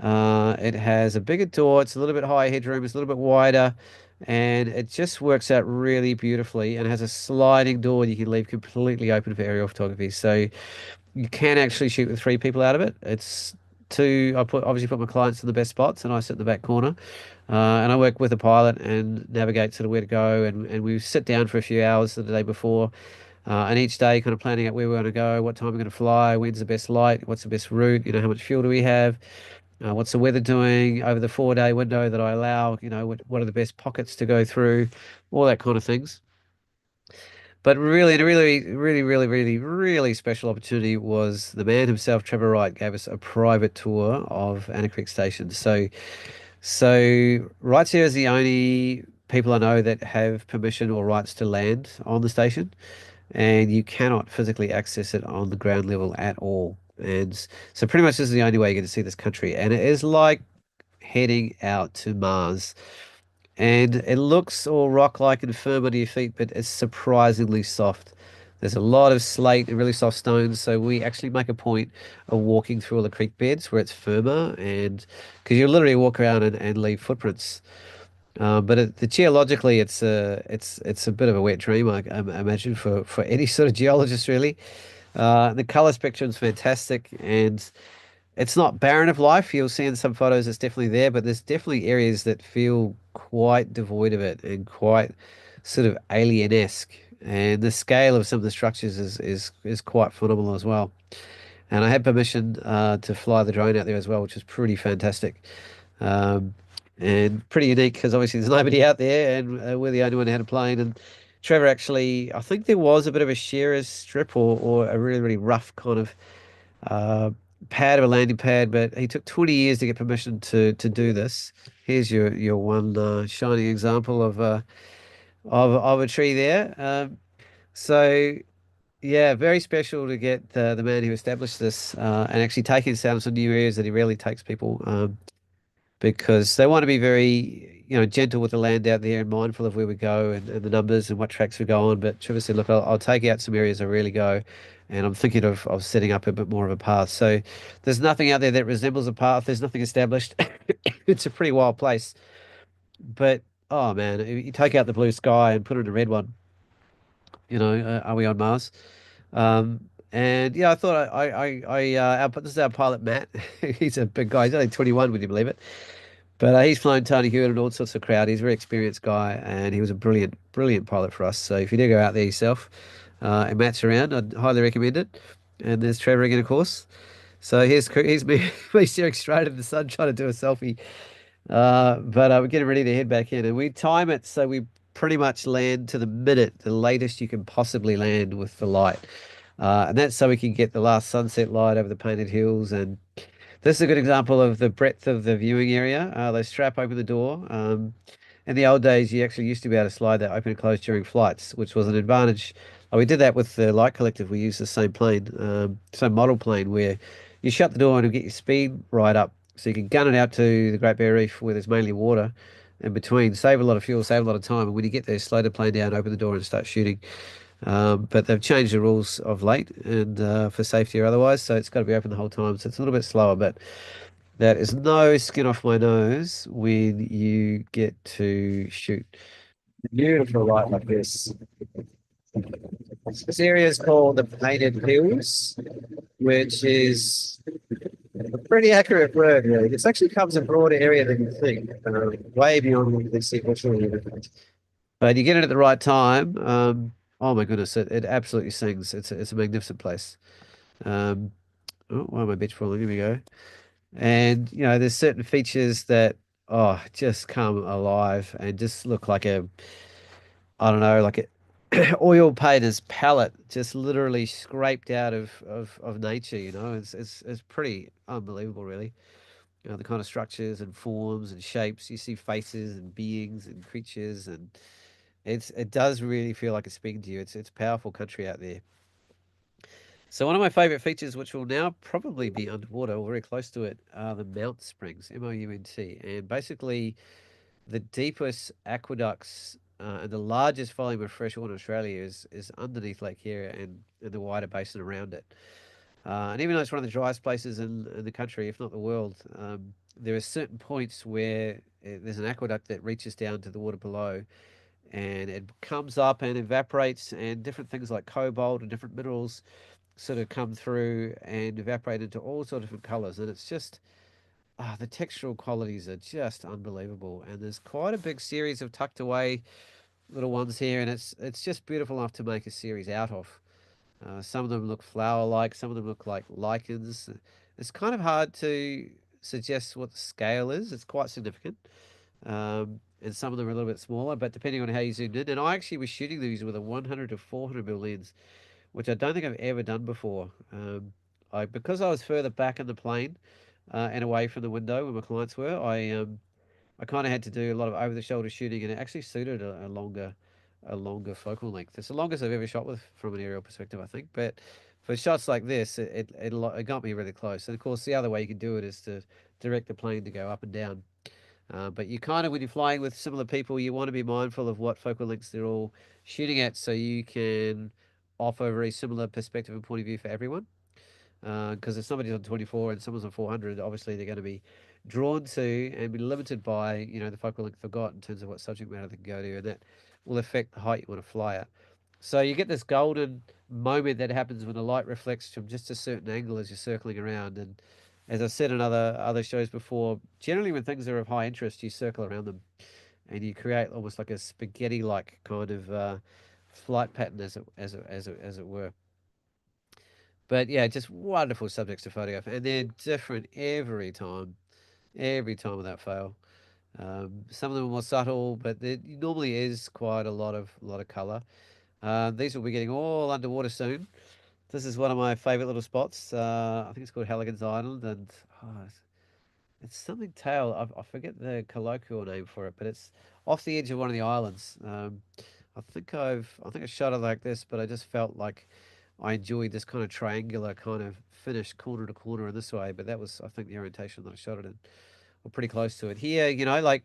It has a bigger door. It's a little bit higher headroom. It's a little bit wider, and it just works out really beautifully. And it has a sliding door you can leave completely open for aerial photography. So you can actually shoot with three people out of it. It's two. Obviously put my clients in the best spots, and I sit in the back corner. And I work with a pilot and navigate sort of where to go, and we sit down for a few hours the day before, and each day kind of planning out where we're going to go, what time we're going to fly, when's the best light, what's the best route, how much fuel do we have, what's the weather doing over the 4 day window that I allow, what are the best pockets to go through, all that kind of things. But really, a really, really, really, really, really special opportunity was the man himself, Trevor Wright, gave us a private tour of Anna Creek Station. So Wrights here is the only people I know that have permission or rights to land on the station, and you cannot physically access it on the ground level at all. And so pretty much this is the only way you get to see this country. And it is like heading out to Mars. And it looks all rock-like and firm under your feet, but it's surprisingly soft. There's a lot of slate and really soft stones, so we actually make a point of walking through all the creek beds where it's firmer, and because you literally walk around and leave footprints. But geologically, it's a bit of a wet dream, I imagine, for any sort of geologist, really. The color spectrum is fantastic, and it's not barren of life. You'll see in some photos it's definitely there, but there's definitely areas that feel quite devoid of it and quite sort of alien-esque. And the scale of some of the structures is quite phenomenal as well. And I had permission to fly the drone out there as well, which is pretty fantastic. Um, and pretty unique because obviously there's nobody out there, and we're the only one who had a plane. And Trevor actually, I think there was a bit of a shearer's strip or a really, really rough kind of uh, pad of a landing pad, but he took 20 years to get permission to do this. Here's your one shining example of a tree there. So yeah, very special to get the man who established this and actually taking us out of some new areas that he rarely takes people. Because they want to be very, gentle with the land out there and mindful of where we go and the numbers and what tracks we go on. But Trevor said, look, I'll take you out some areas I really go, and I'm thinking of setting up a bit more of a path. So there's nothing out there that resembles a path. There's nothing established. It's a pretty wild place. But, oh man, you take out the blue sky and put in a red one, are we on Mars? And yeah, I thought this is our pilot, Matt. He's a big guy. He's only 21, would you believe it? But he's flown Tony Hoelen and all sorts of crowd. He's a very experienced guy, and he was a brilliant, brilliant pilot for us. So if you do go out there yourself, and Matt's around, I'd highly recommend it. And there's Trevor again, of course. So here's me, me staring straight at the sun, trying to do a selfie. But we're getting ready to head back in, and we time it so pretty much land to the minute, the latest you can possibly land with the light. And that's so we can get the last sunset light over the painted hills. And this is a good example of the breadth of the viewing area. They strap open the door. In the old days, you actually used to be able to slide that open and close during flights, which was an advantage. We did that with the Light Collective. We used the same plane, same model plane, where you shut the door and it'll get your speed right up, so you can gun it out to the Great Barrier Reef where there's mainly water in between. Save a lot of fuel, save a lot of time. And when you get there, slow the plane down, open the door, and start shooting. But they've changed the rules of late, and for safety or otherwise, so it's got to be open the whole time. So it's a little bit slower, but that is no skin off my nose when you get to shoot beautiful light like this. This area is called the Painted Hills, which is a pretty accurate word, really. This actually covers a broader area than you think, way beyond what you can see visually. But you get it at the right time. Oh my goodness, it absolutely sings. It's a magnificent place. Um, oh, why am I beach falling? Here we go. And there's certain features that just come alive and just look like I don't know, like a oil painter's palette, just literally scraped out of nature. It's pretty unbelievable, really. The kind of structures and forms and shapes. You see faces and beings and creatures, and it does really feel like it's speaking to you. It's a powerful country out there. So one of my favorite features, which will now probably be underwater or very close to it, are the Mount Springs, Mount. And basically, the deepest aqueducts and the largest volume of fresh water in Australia is underneath Lake Eyre and the wider basin around it. And even though it's one of the driest places in the country, if not the world, there are certain points where there's an aqueduct that reaches down to the water below, and it comes up and evaporates, and different things like cobalt and different minerals sort of come through and evaporate into all sorts of different colors. And it's just the textural qualities are just unbelievable. And there's quite a big series of tucked away little ones here, and it's just beautiful enough to make a series out of. Some of them look flower-like, some of them look like lichens. It's kind of hard to suggest what the scale is. It's quite significant. And some of them are a little bit smaller, but depending on how you zoomed in. And I actually was shooting these with a 100 to 400 mm lens, which I don't think I've ever done before. Because I was further back in the plane and away from the window where my clients were, I kind of had to do a lot of over the shoulder shooting, and it actually suited a longer focal length. It's the longest I've ever shot with from an aerial perspective, I think. But for shots like this, it got me really close. And of course, the other way you can do it is to direct the plane to go up and down. But you kind of, when you're flying with similar people, you want to be mindful of what focal lengths they're all shooting at, so you can offer a very similar perspective and point of view for everyone. Because if somebody's on 24 and someone's on 400, obviously they're going to be drawn to and be limited by the focal length they've got in terms of what subject matter they can go to, and that will affect the height you want to fly at. So you get this golden moment that happens when the light reflects from just a certain angle as you're circling around. And as I've said in other shows before, generally when things are of high interest, you circle around them and you create almost like a spaghetti-like kind of flight pattern, as it were. But yeah, just wonderful subjects to photograph, and they're different every time without fail. Some of them are more subtle, but there normally is quite a lot of color. These will be getting all underwater soon. This is one of my favorite little spots. I think it's called Halligan's Island, and it's something tail. I forget the colloquial name for it, but it's off the edge of one of the islands. I think I shot it like this, but I just felt like I enjoyed this kind of triangular kind of finish corner to corner in this way. But that was, I think, the orientation that I shot it in, or pretty close to it. Here, like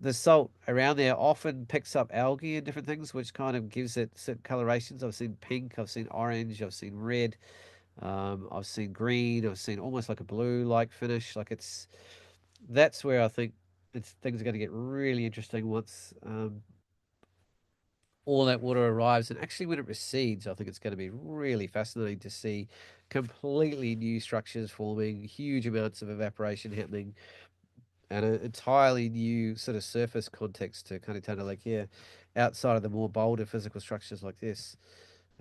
the salt around there often picks up algae and different things, which kind of gives it certain colorations. I've seen pink, I've seen orange, I've seen red, I've seen green, I've seen almost like a blue-like finish. That's where I think things are going to get really interesting once all that water arrives. And actually, when it recedes, I think it's going to be really fascinating to see completely new structures forming, huge amounts of evaporation happening, and an entirely new sort of surface context to Kati Thanda Lake here, outside of the more bolder physical structures like this.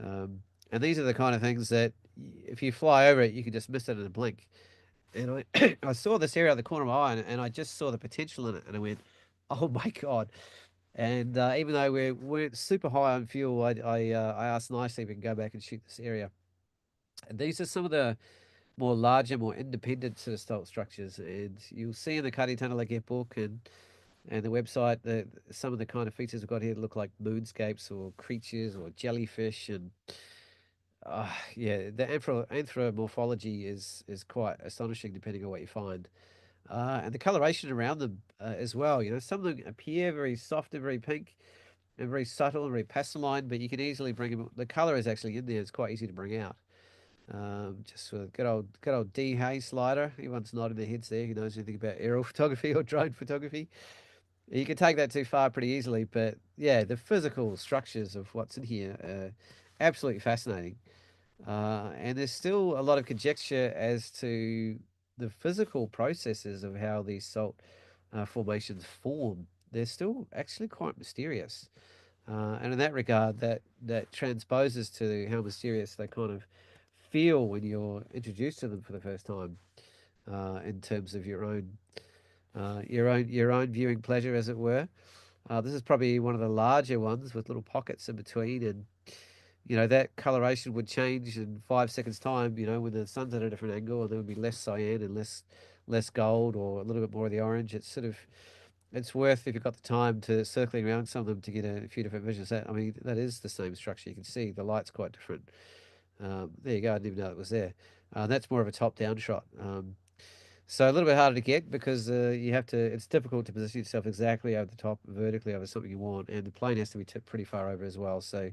Um, and these are the kind of things that if you fly over it, you can just miss it in a blink. And I saw this area out of the corner of my eye, and I just saw the potential in it, and I went, "Oh my God!" And even though we weren't super high on fuel, I asked nicely if we can go back and shoot this area. And these are some of the more larger, more independent sort of stealth structures. And you'll see in the Kati Thanda book and the website that some of the kind of features we've got here look like moonscapes or creatures or jellyfish. And yeah, the anthropomorphology is quite astonishing depending on what you find. And the coloration around them as well. You know, some of them appear very soft and very pink and very subtle and very pasteline, but you can easily bring them. The color is actually in there. It's quite easy to bring out. Just for good old D Hay slider. Everyone's nodding their heads there. Who knows anything about aerial photography or drone photography? You can take that too far pretty easily, but yeah, the physical structures of what's in here are absolutely fascinating. And there's still a lot of conjecture as to the physical processes of how these salt formations form. They're still actually quite mysterious. And in that regard, that transposes to how mysterious they kind of feel when you're introduced to them for the first time, in terms of your own viewing pleasure, as it were. This is probably one of the larger ones with little pockets in between, and that coloration would change in 5 seconds time. When the sun's at a different angle, and there would be less cyan and less gold, or a little bit more of the orange. It's worth, if you've got the time, to circling around some of them to get a few different visions. I mean, that is the same structure. You can see the light's quite different. There you go. I didn't even know it was there. That's more of a top-down shot. So a little bit harder to get because it's difficult to position yourself exactly over the top, vertically over something you want, and the plane has to be tipped pretty far over as well. So,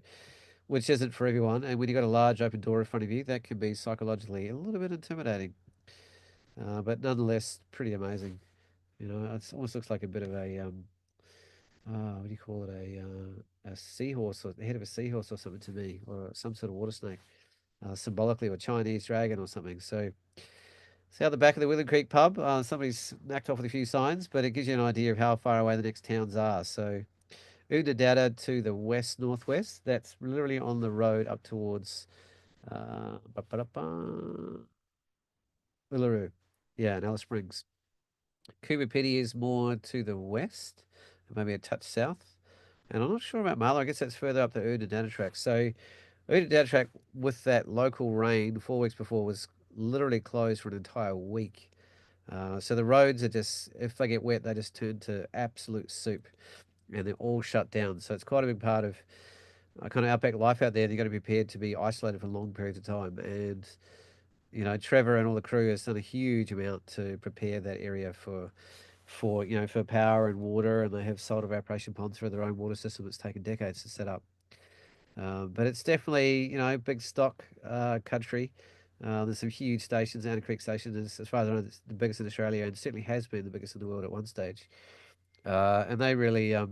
which isn't for everyone. And when you've got a large open door in front of you, that can be psychologically a little bit intimidating, but nonetheless pretty amazing. It almost looks like a bit of what do you call it? A seahorse, or the head of a seahorse or something to me, or some sort of water snake, symbolically, or Chinese dragon or something. So, see out the back of the Willing Creek pub. Somebody's knocked off with a few signs, but it gives you an idea of how far away the next towns are. So, Unadada to the west northwest. That's literally on the road up towards ba-ba-da-ba, Uluru. Yeah, and Alice Springs. Kubapiti is more to the west, maybe a touch south. And I'm not sure about Marlow. I guess that's further up the Unadada track. So Unadada track, with that local rain 4 weeks before, was literally closed for an entire week. So the roads are just, if they get wet, they just turn to absolute soup, and they're all shut down. So it's quite a big part of kind of outback life out there. You've got to be prepared to be isolated for long periods of time. And, Trevor and all the crew has done a huge amount to prepare that area for power and water. And they have salt evaporation ponds for their own water system. It's taken decades to set up. But it's definitely, big stock country. There's some huge stations. Anna Creek Station is, as far as I know, it's the biggest in Australia, and certainly has been the biggest in the world at one stage. And they really, yeah,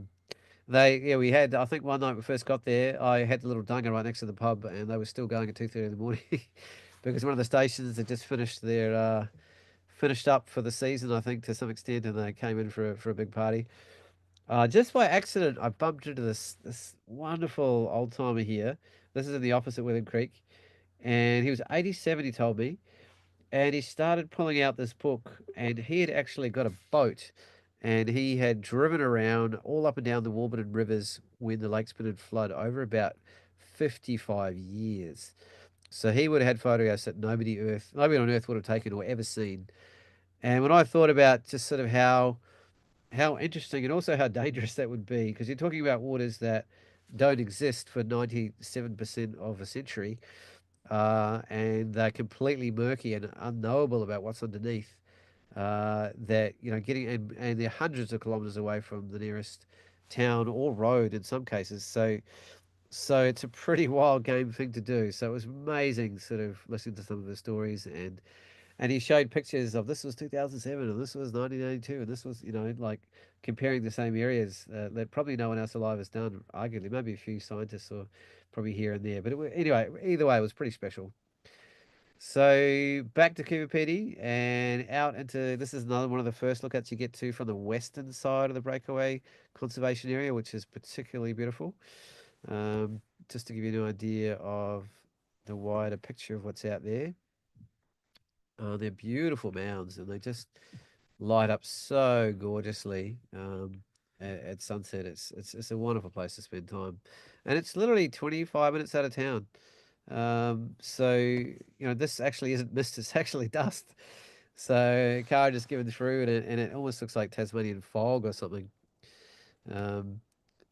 we had, I think one night we first got there, I had the little dunga right next to the pub, and they were still going at 2:30 in the morning because one of the stations had just finished up for the season, I think, to some extent, and they came in for a big party. Just by accident, I bumped into this wonderful old timer here. This is in the office at William Creek, and he was 87, he told me, and he started pulling out this book, and he had actually got a boat, and he had driven around all up and down the Warburton rivers when the lakes been in flood over about 55 years. So he would have had photographs that nobody on earth would have taken or ever seen. And when I thought about just sort of how interesting and also how dangerous that would be, because you're talking about waters that don't exist for 97% of a century, and they're completely murky and unknowable about what's underneath. That getting and they're hundreds of kilometers away from the nearest town or road in some cases. So it's a pretty wild game thing to do. So it was amazing, sort of listening to some of the stories, and he showed pictures of, this was 2007 and this was 1982 and this was, like, comparing the same areas that probably no one else alive has done, arguably, maybe a few scientists or probably here and there. But anyway, either way, it was pretty special. So back to Kubapedi and out into, this is another one of the first lookouts you get to from the western side of the breakaway conservation area, which is particularly beautiful. Just to give you an idea of the wider picture of what's out there. They're beautiful mounds, and they just light up so gorgeously at sunset. It's a wonderful place to spend time, and it's literally 25 minutes out of town. So this actually isn't mist; it's actually dust. So car just given through, and it almost looks like Tasmanian fog or something. Um,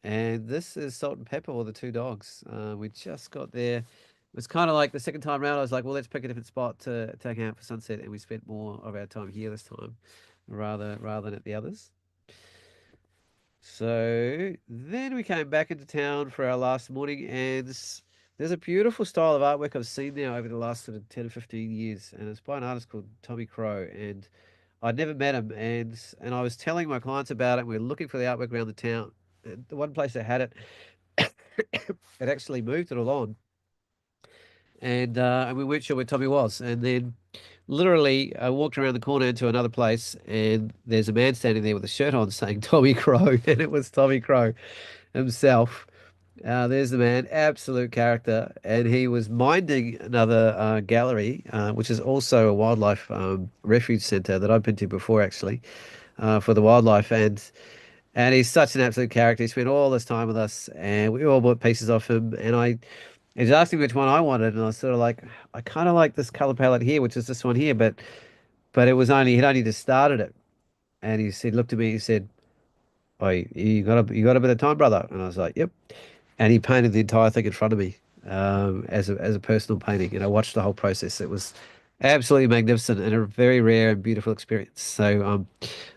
and this is Salt and Pepper, or the two dogs. We just got there. It was kind of like the second time round. I was like, well, let's pick a different spot to take out for sunset, and we spent more of our time here this time, rather than at the others. So then we came back into town for our last morning, and there's a beautiful style of artwork I've seen now over the last sort of 10 or 15 years, and it's by an artist called Tommy Crow, and I'd never met him, and I was telling my clients about it, and we were looking for the artwork around the town. And the one place that had it, it actually moved it all on, and we weren't sure where Tommy was, and then literally I walked around the corner into another place, and there's a man standing there with a shirt on saying Tommy Crow, and it was Tommy Crow himself. There's the man, absolute character, and he was minding another gallery, which is also a wildlife refuge centre that I've been to before, actually, for the wildlife, and he's such an absolute character. He spent all this time with us, and we all bought pieces off him, and he was asking which one I wanted, and I was sort of like, I kind of like this color palette here, which is this one here, but he'd only just started it, and he said, looked at me, he said, "Oh, you got a bit of time, brother?" And I was like, "Yep." And he painted the entire thing in front of me as a personal painting, and I watched the whole process. It was absolutely magnificent and a very rare and beautiful experience. So I'm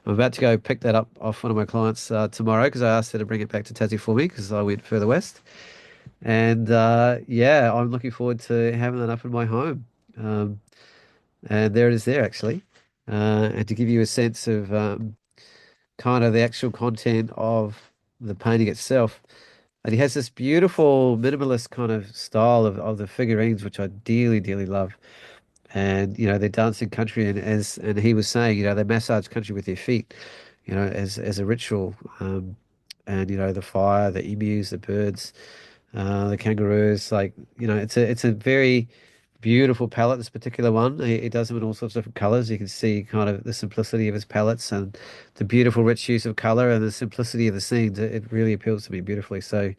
about to go pick that up off one of my clients tomorrow because I asked her to bring it back to Tassie for me because I went further west. And yeah, I'm looking forward to having that up in my home. Um, and there it is there actually. And to give you a sense of kind of the actual content of the painting itself. And he has this beautiful minimalist kind of style of the figurines, which I dearly, dearly love. And they're dancing country, and he was saying, they massage country with their feet, as a ritual. And the fire, the emus, the birds, the kangaroos, like it's a very beautiful palette. This particular one, he does them in all sorts of different colors. You can see kind of the simplicity of his palettes and the beautiful rich use of color and the simplicity of the scenes. It really appeals to me beautifully. So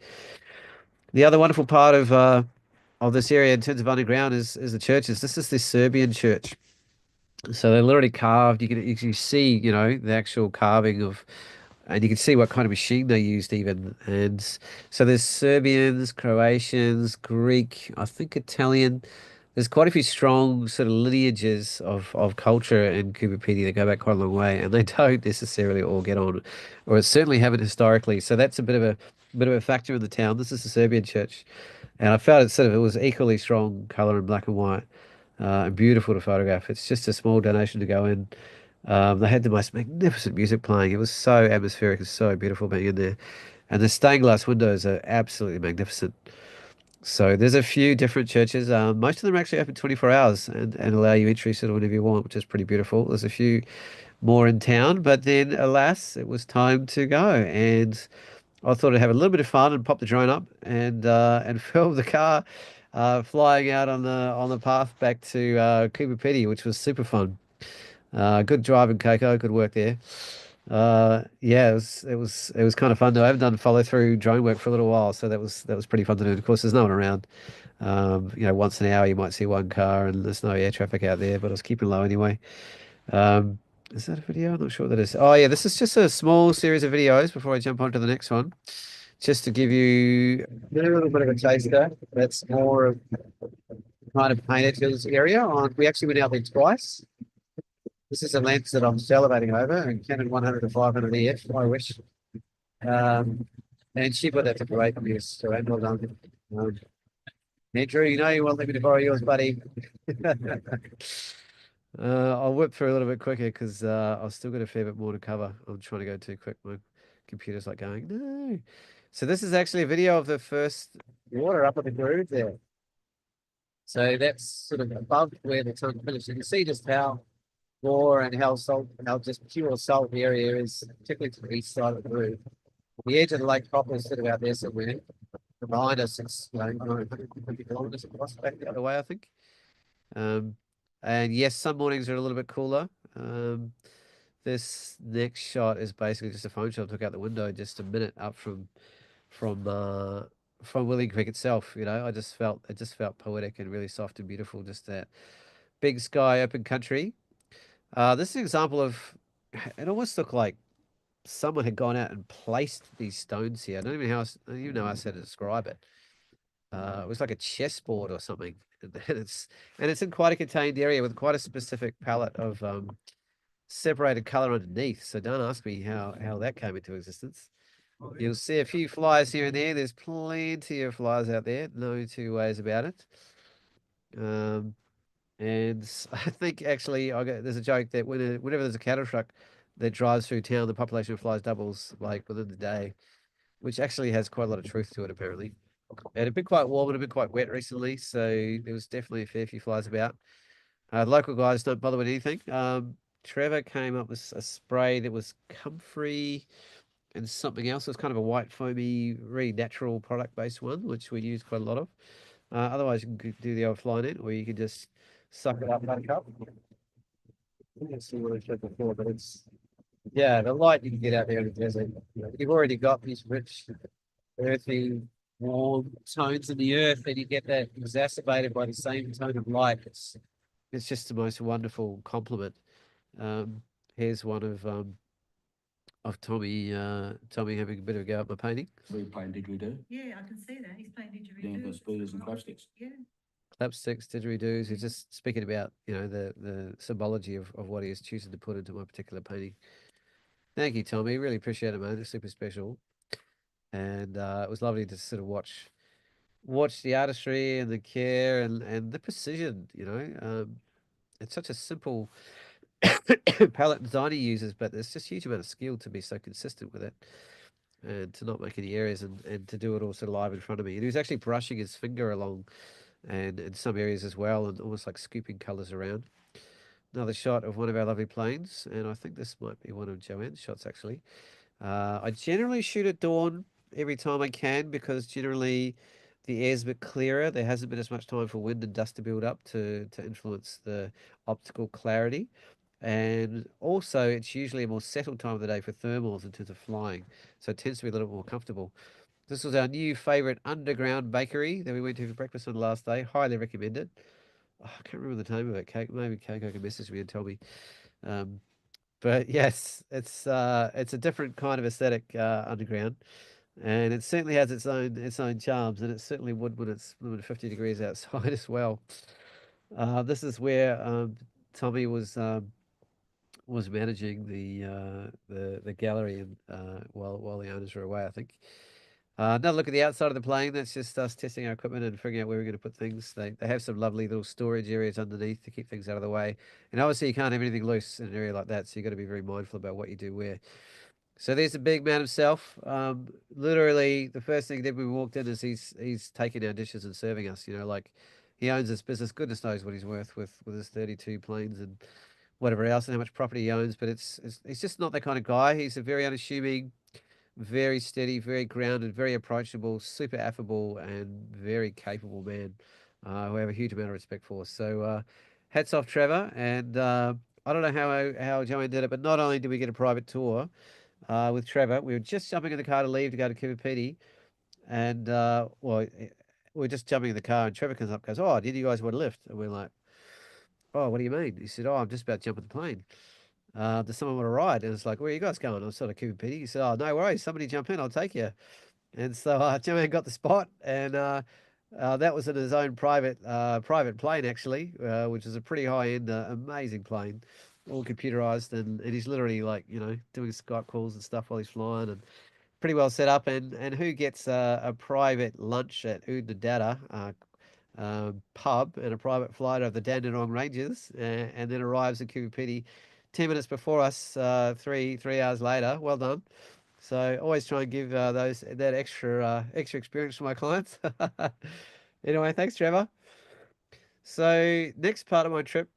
the other wonderful part of this area in terms of underground is the churches. This is the Serbian church. So they're literally carved. You can see, the actual carving of, and you can see what kind of machine they used even. And so there's Serbians, Croatians, Greek, I think Italian. There's quite a few strong sort of lineages of culture in Cooper that go back quite a long way, and they don't necessarily all get on, or certainly haven't historically. So that's a bit of a factor in the town. This is the Serbian church, and I felt it was equally strong color in black and white, and beautiful to photograph. It's just a small donation to go in. They had the most magnificent music playing. It was so atmospheric and so beautiful being in there. And the stained glass windows are absolutely magnificent. So there's a few different churches. Most of them are actually open 24 hours and allow you entry sort of whenever you want, which is pretty beautiful. There's a few more in town, but then alas, it was time to go. And I thought I'd have a little bit of fun and pop the drone up and film the car flying out on the path back to Cooper, which was super fun. Good driving, Coco. Good work there. Yeah, it was kind of fun though. I haven't done follow through drone work for a little while, so that was pretty fun to do. Of course, there's no one around. Once an hour you might see one car, and there's no air traffic out there, but I was keeping low anyway. Um, is that a video? I'm not sure what that is. Oh yeah, this is just a small series of videos before I jump on to the next one, just to give you a little bit of a taster. That's more of kind of painted hills area. We actually went out there twice. This is a lens that I'm salivating over, a Canon 100 to 500 EF, I wish. Um, and she put that to great use, so well done. Andrew, you won't let me to borrow yours, buddy. I'll whip through a little bit quicker because I've still got a fair bit more to cover. I'm trying to go too quick. My computer's like going, no. So this is actually a video of the first water up at the groove there. So that's sort of above where the tunnel finishes. You can see just how raw and how just pure salt the area is, particularly to the east side of the groove. The edge of the lake proper is sort of out there somewhere. Behind us, it's 150 kilometers across back the other way, I think. Um, and yes, some mornings are a little bit cooler. This next shot is basically just a phone shot I took out the window just a minute up from uh from Willing Creek itself. It just felt poetic and really soft and beautiful. Just that big sky, open country. This is an example of it almost looked like someone had gone out and placed these stones here. I don't even know how to describe it. It was like a chessboard or something. And it's in quite a contained area with quite a specific palette of separated color underneath. So don't ask me how that came into existence. You'll see a few flies here and there. There's plenty of flies out there. No two ways about it. Um, I think actually there's a joke that whenever there's a cattle truck that drives through town, the population of flies doubles like within the day, which actually has quite a lot of truth to it apparently. It had been quite warm and a bit quite wet recently, so there was definitely a fair few flies about. Local guys don't bother with anything. Trevor came up with a spray that was comfrey and something else. It was kind of a white, foamy, really natural product-based one, which we use quite a lot of. Otherwise, you can do the old fly net, or you can just suck it up, let it up. Let's see what I said before, but yeah, the light you can get out there in the desert. You've already got these rich, earthy, warm tones in the earth, and you get that exacerbated by the same tone of light. It's just the most wonderful compliment. Um, Here's one of Tommy having a bit of a go at my painting. So you're playing didgeridoo? Yeah, I can see that. He's playing didgeridoo. Doing the spoons and clapsticks? Yeah. Clapsticks, didgeridoos. He's just speaking about, the symbology of what he is choosing to put into my particular painting. Thank you, Tommy. Really appreciate it, man. It's super special. And it was lovely to sort of watch the artistry and the care and the precision, it's such a simple palette design he uses, but there's just huge amount of skill to be so consistent with it and to not make any errors and to do it all sort of live in front of me. And he was actually brushing his finger along and in some areas as well and almost like scooping colours around. Another shot of one of our lovely planes, and I think this might be one of Joanne's shots actually. I generally shoot at dawn every time I can because generally the air's a bit clearer. There hasn't been as much time for wind and dust to build up to influence the optical clarity. And also, it's usually a more settled time of the day for thermals in terms of flying. So it tends to be a little more comfortable. This was our new favorite underground bakery that we went to for breakfast on the last day. Highly recommended. Oh, I can't remember the name of it. Maybe Coco can message me and tell me. Um, but yes, it's a different kind of aesthetic underground, and it certainly has its own charms, and it certainly would when it's 50 degrees outside as well. This is where Tommy was managing the gallery and while the owners were away, I think. Another look at the outside of the plane. That's just us testing our equipment and figuring out where we're going to put things. They have some lovely little storage areas underneath to keep things out of the way. And obviously, you can't have anything loose in an area like that, so you've got to be very mindful about what you do where. So there's the big man himself. Literally, the first thing he did when we walked in is he's taking our dishes and serving us. Like he owns this business. Goodness knows what he's worth with his 32 planes and whatever else and how much property he owns. But he's just not that kind of guy. He's a very unassuming, very steady, very grounded, very approachable, super affable, and very capable man who I have a huge amount of respect for. So, hats off, Trevor. And I don't know how Joanne did it, but not only did we get a private tour with Trevor, we were just jumping in the car to leave to go to Kibipiti. And, we are just jumping in the car, and Trevor comes up and goes, "Oh, did you guys want a lift?" And we're like, "Oh, what do you mean?" He said, "Oh, I'm just about to jump in the plane. Does someone want to ride?" And it's like, "Where are you guys going?" I was sort of Kibipiti. He said, "Oh, no worries. Somebody jump in. I'll take you." And so Joanne got the spot, and that was in his own private plane actually, which is a pretty high end, amazing plane, all computerized, and he's literally like doing Skype calls and stuff while he's flying, and pretty well set up. And who gets a private lunch at Oodnadatta pub and a private flight over the Dandenong Ranges, and then arrives in Kibipiti 10 minutes before us, 3 hours later. Well done. So always try and give that extra experience to my clients. Anyway, thanks, Trevor. So next part of my trip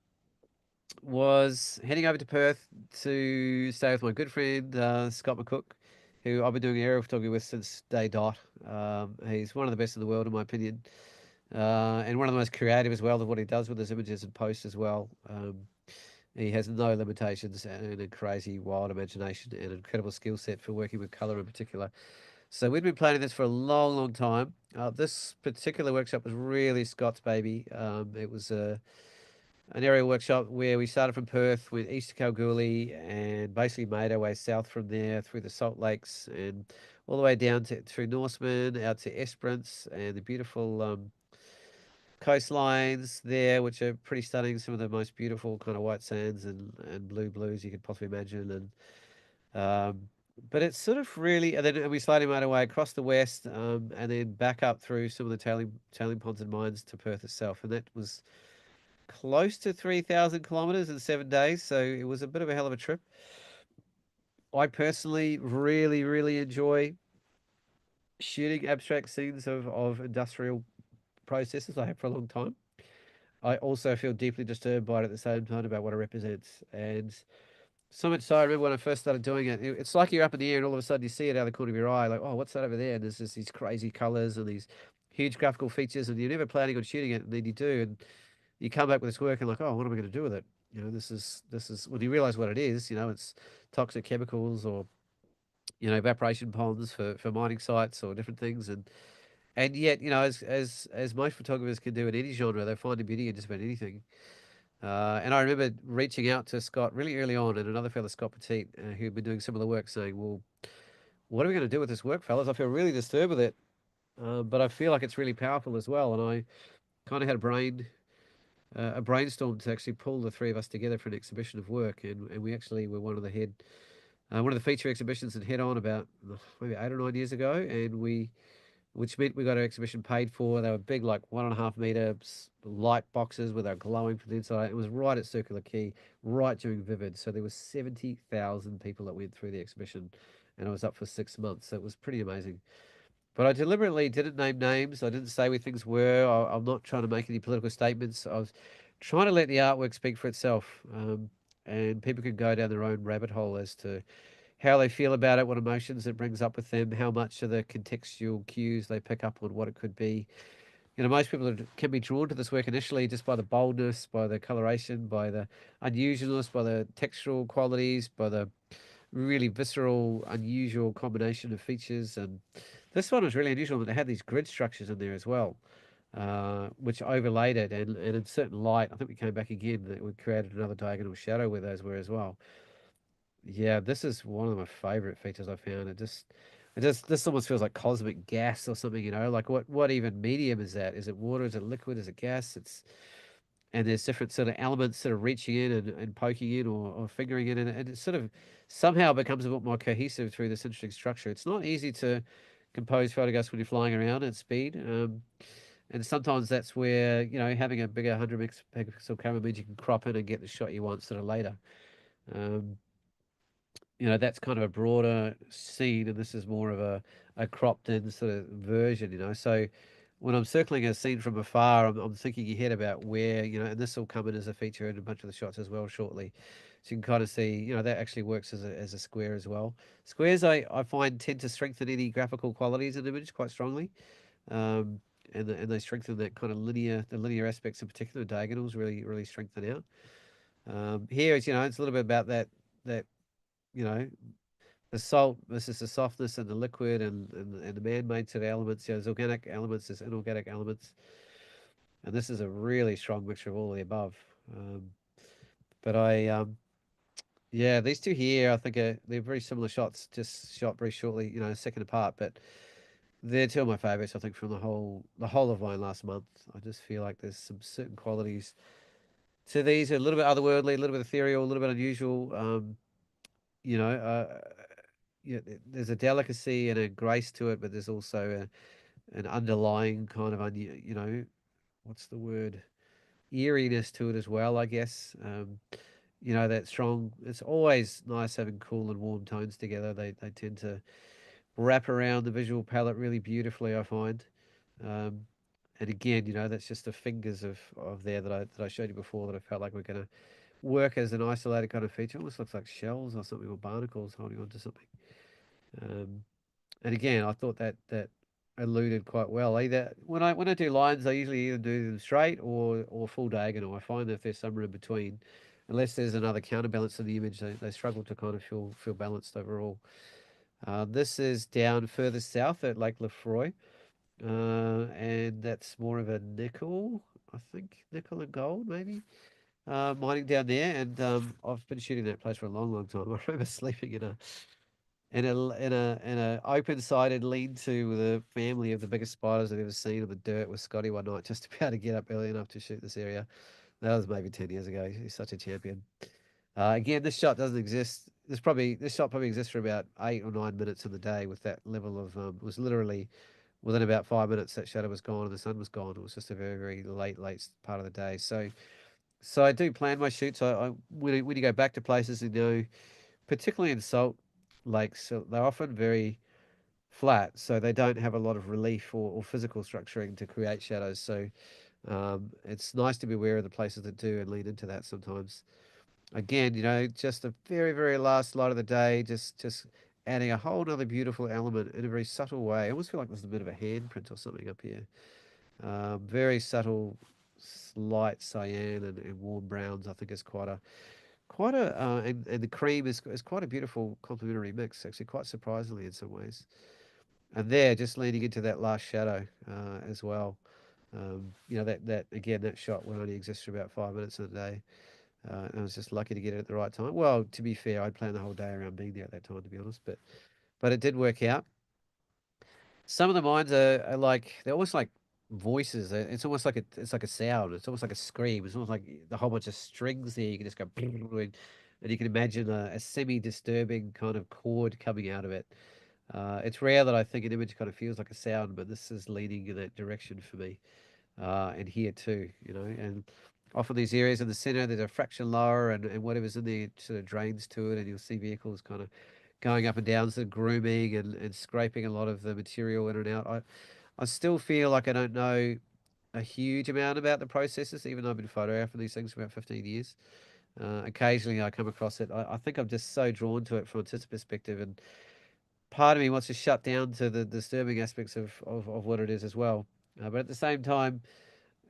was heading over to Perth to stay with my good friend Scott McCook, who I've been doing aerial photography with since day dot. He's one of the best in the world, in my opinion, and one of the most creative as well of what he does with his images and posts as well. He has no limitations and a crazy, wild imagination and an incredible skill set for working with colour in particular. So we'd been planning this for a long, long time. This particular workshop was really Scott's baby. It was an aerial workshop where we started from Perth, went east to Kalgoorlie, and basically made our way south from there through the Salt Lakes and all the way down to through Norseman, out to Esperance, and the beautiful coastlines there, which are pretty stunning. Some of the most beautiful kind of white sands and blue blues you could possibly imagine. But it's sort of really, and then we slowly made our way across the west, and then back up through some of the tailing ponds and mines to Perth itself, and that was close to 3,000 kilometers in 7 days. So it was a bit of a hell of a trip. I personally really, really enjoy shooting abstract scenes of industrial processes. I have for a long time. I also feel deeply disturbed by it at the same time about what it represents. And so much so, I remember when I first started doing it, it's like you're up in the air and all of a sudden you see it out of the corner of your eye, like, oh, what's that over there? And there's just these crazy colors and these huge graphical features, and you're never planning on shooting it, and then you do, and you come back with this work and like, oh, what am I going to do with it? This is when you realize what it is. It's toxic chemicals or evaporation ponds for mining sites or different things, and yet as most photographers can do in any genre, they find a beauty in just about anything. And I remember reaching out to Scott really early on and another fellow, Scott Petit, who'd been doing similar work, saying, well, what are we going to do with this work, fellas? I feel really disturbed with it, but I feel like it's really powerful as well. And I kind of had a brainstorm to actually pull the three of us together for an exhibition of work. And we actually were one of the feature exhibitions that head on about maybe 8 or 9 years ago. Which meant we got our exhibition paid for. They were big, like 1.5 meter light boxes with our glowing from the inside. It was right at Circular Quay, right during Vivid. So there was 70,000 people that went through the exhibition, and it was up for 6 months. So it was pretty amazing. But I deliberately didn't name names. I didn't say where things were. I'm not trying to make any political statements. I was trying to let the artwork speak for itself. And people can go down their own rabbit hole as to how they feel about it, what emotions it brings up with them, how much of the contextual cues they pick up on what it could be. Most people can be drawn to this work initially just by the boldness, by the coloration, by the unusualness, by the textural qualities, by the really visceral, unusual combination of features. And this one was really unusual, but they had these grid structures in there as well, which overlaid it. And in certain light, I think we came back again, that we created another diagonal shadow where those were as well. Yeah, this is one of my favorite features I found. This almost feels like cosmic gas or something, like what even medium is that? Is it water? Is it liquid? Is it gas? And there's different sort of elements sort of reaching in and poking in or fingering in, and it sort of somehow becomes a bit more cohesive through this interesting structure. It's not easy to compose photographs when you're flying around at speed. And sometimes that's where, having a bigger 100 megapixel camera means you can crop in and get the shot you want sort of later. Um, that's kind of a broader scene, and this is more of a cropped in sort of version. So when I'm circling a scene from afar, I'm thinking ahead about where, and this will come in as a feature in a bunch of the shots as well shortly. So you can kind of see, that actually works as a square as well. Squares, I find, tend to strengthen any graphical qualities in the image quite strongly. Um, and they strengthen that kind of the linear aspects in particular. Diagonals really, really strengthen out. Here, it's a little bit about that you know, the salt versus the softness and the liquid and the man-made sort of elements. There's organic elements, there's inorganic elements, and this is a really strong mixture of all of the above. Um, but yeah, these two here, I think they're very similar shots, just shot very shortly, a second apart. But they're two of my favorites, I think, from the whole of mine last month. I just feel like there's some certain qualities to these, a little bit otherworldly, a little bit ethereal, a little bit unusual. You know, there's a delicacy and a grace to it, but there's also an underlying kind of, what's the word? Eeriness to it as well, I guess. That strong, it's always nice having cool and warm tones together. They tend to wrap around the visual palette really beautifully, I find. Um, and again, that's just the fingers of there that I showed you before that I felt like we're going to work as an isolated kind of feature. Almost looks like shells or something, or barnacles holding on to something. Um, and again, I thought that alluded quite well. Either when I do lines, I usually either do them straight or full diagonal. I find that if there's somewhere in between, unless there's another counterbalance in the image, they struggle to kind of feel balanced overall. This is down further south at Lake Lefroy, and that's more of a nickel, I think, nickel and gold maybe, mining down there. And I've been shooting that place for a long, long time. I remember sleeping in a open-sided lean-to with a family of the biggest spiders I've ever seen in the dirt with Scotty one night, just to be able to get up early enough to shoot this area. That was maybe 10 years ago. He's such a champion. Again, this shot doesn't exist. This shot probably exists for about 8 or 9 minutes in the day with that level of it was literally within about 5 minutes that shadow was gone and the sun was gone. It was just a very, very late part of the day. So I do plan my shoots. When you go back to places, particularly in salt lakes, so they're often very flat, so they don't have a lot of relief or physical structuring to create shadows. So it's nice to be aware of the places that do and lean into that sometimes. Again, just the very, very last light of the day, just adding a whole other beautiful element in a very subtle way. I almost feel like there's a bit of a handprint or something up here. Very subtle, light cyan and warm browns. I think is and the cream is quite a beautiful complementary mix. Actually, quite surprisingly in some ways. And there, just leaning into that last shadow as well. That again, that shot will only exist for about 5 minutes in a day. And I was just lucky to get it at the right time. Well, to be fair, I'd planned the whole day around being there at that time, to be honest. But it did work out. Some of the mines are like they're almost like voices. It's almost like it's like a sound. It's almost like a scream. It's almost like the whole bunch of strings there. You can just go and you can imagine a semi-disturbing kind of chord coming out of it. It's rare that I think an image kind of feels like a sound, but this is leaning in that direction for me. And here too, and often these areas in the center, there's a fraction lower and whatever's in there sort of drains to it, and you'll see vehicles kind of going up and down, sort of grooming and scraping a lot of the material in and out. I still feel like I don't know a huge amount about the processes, even though I've been photographing these things for about 15 years. Occasionally I come across it. I think I'm just so drawn to it from a artistic perspective, and part of me wants to shut down to the disturbing aspects of what it is as well. But at the same time,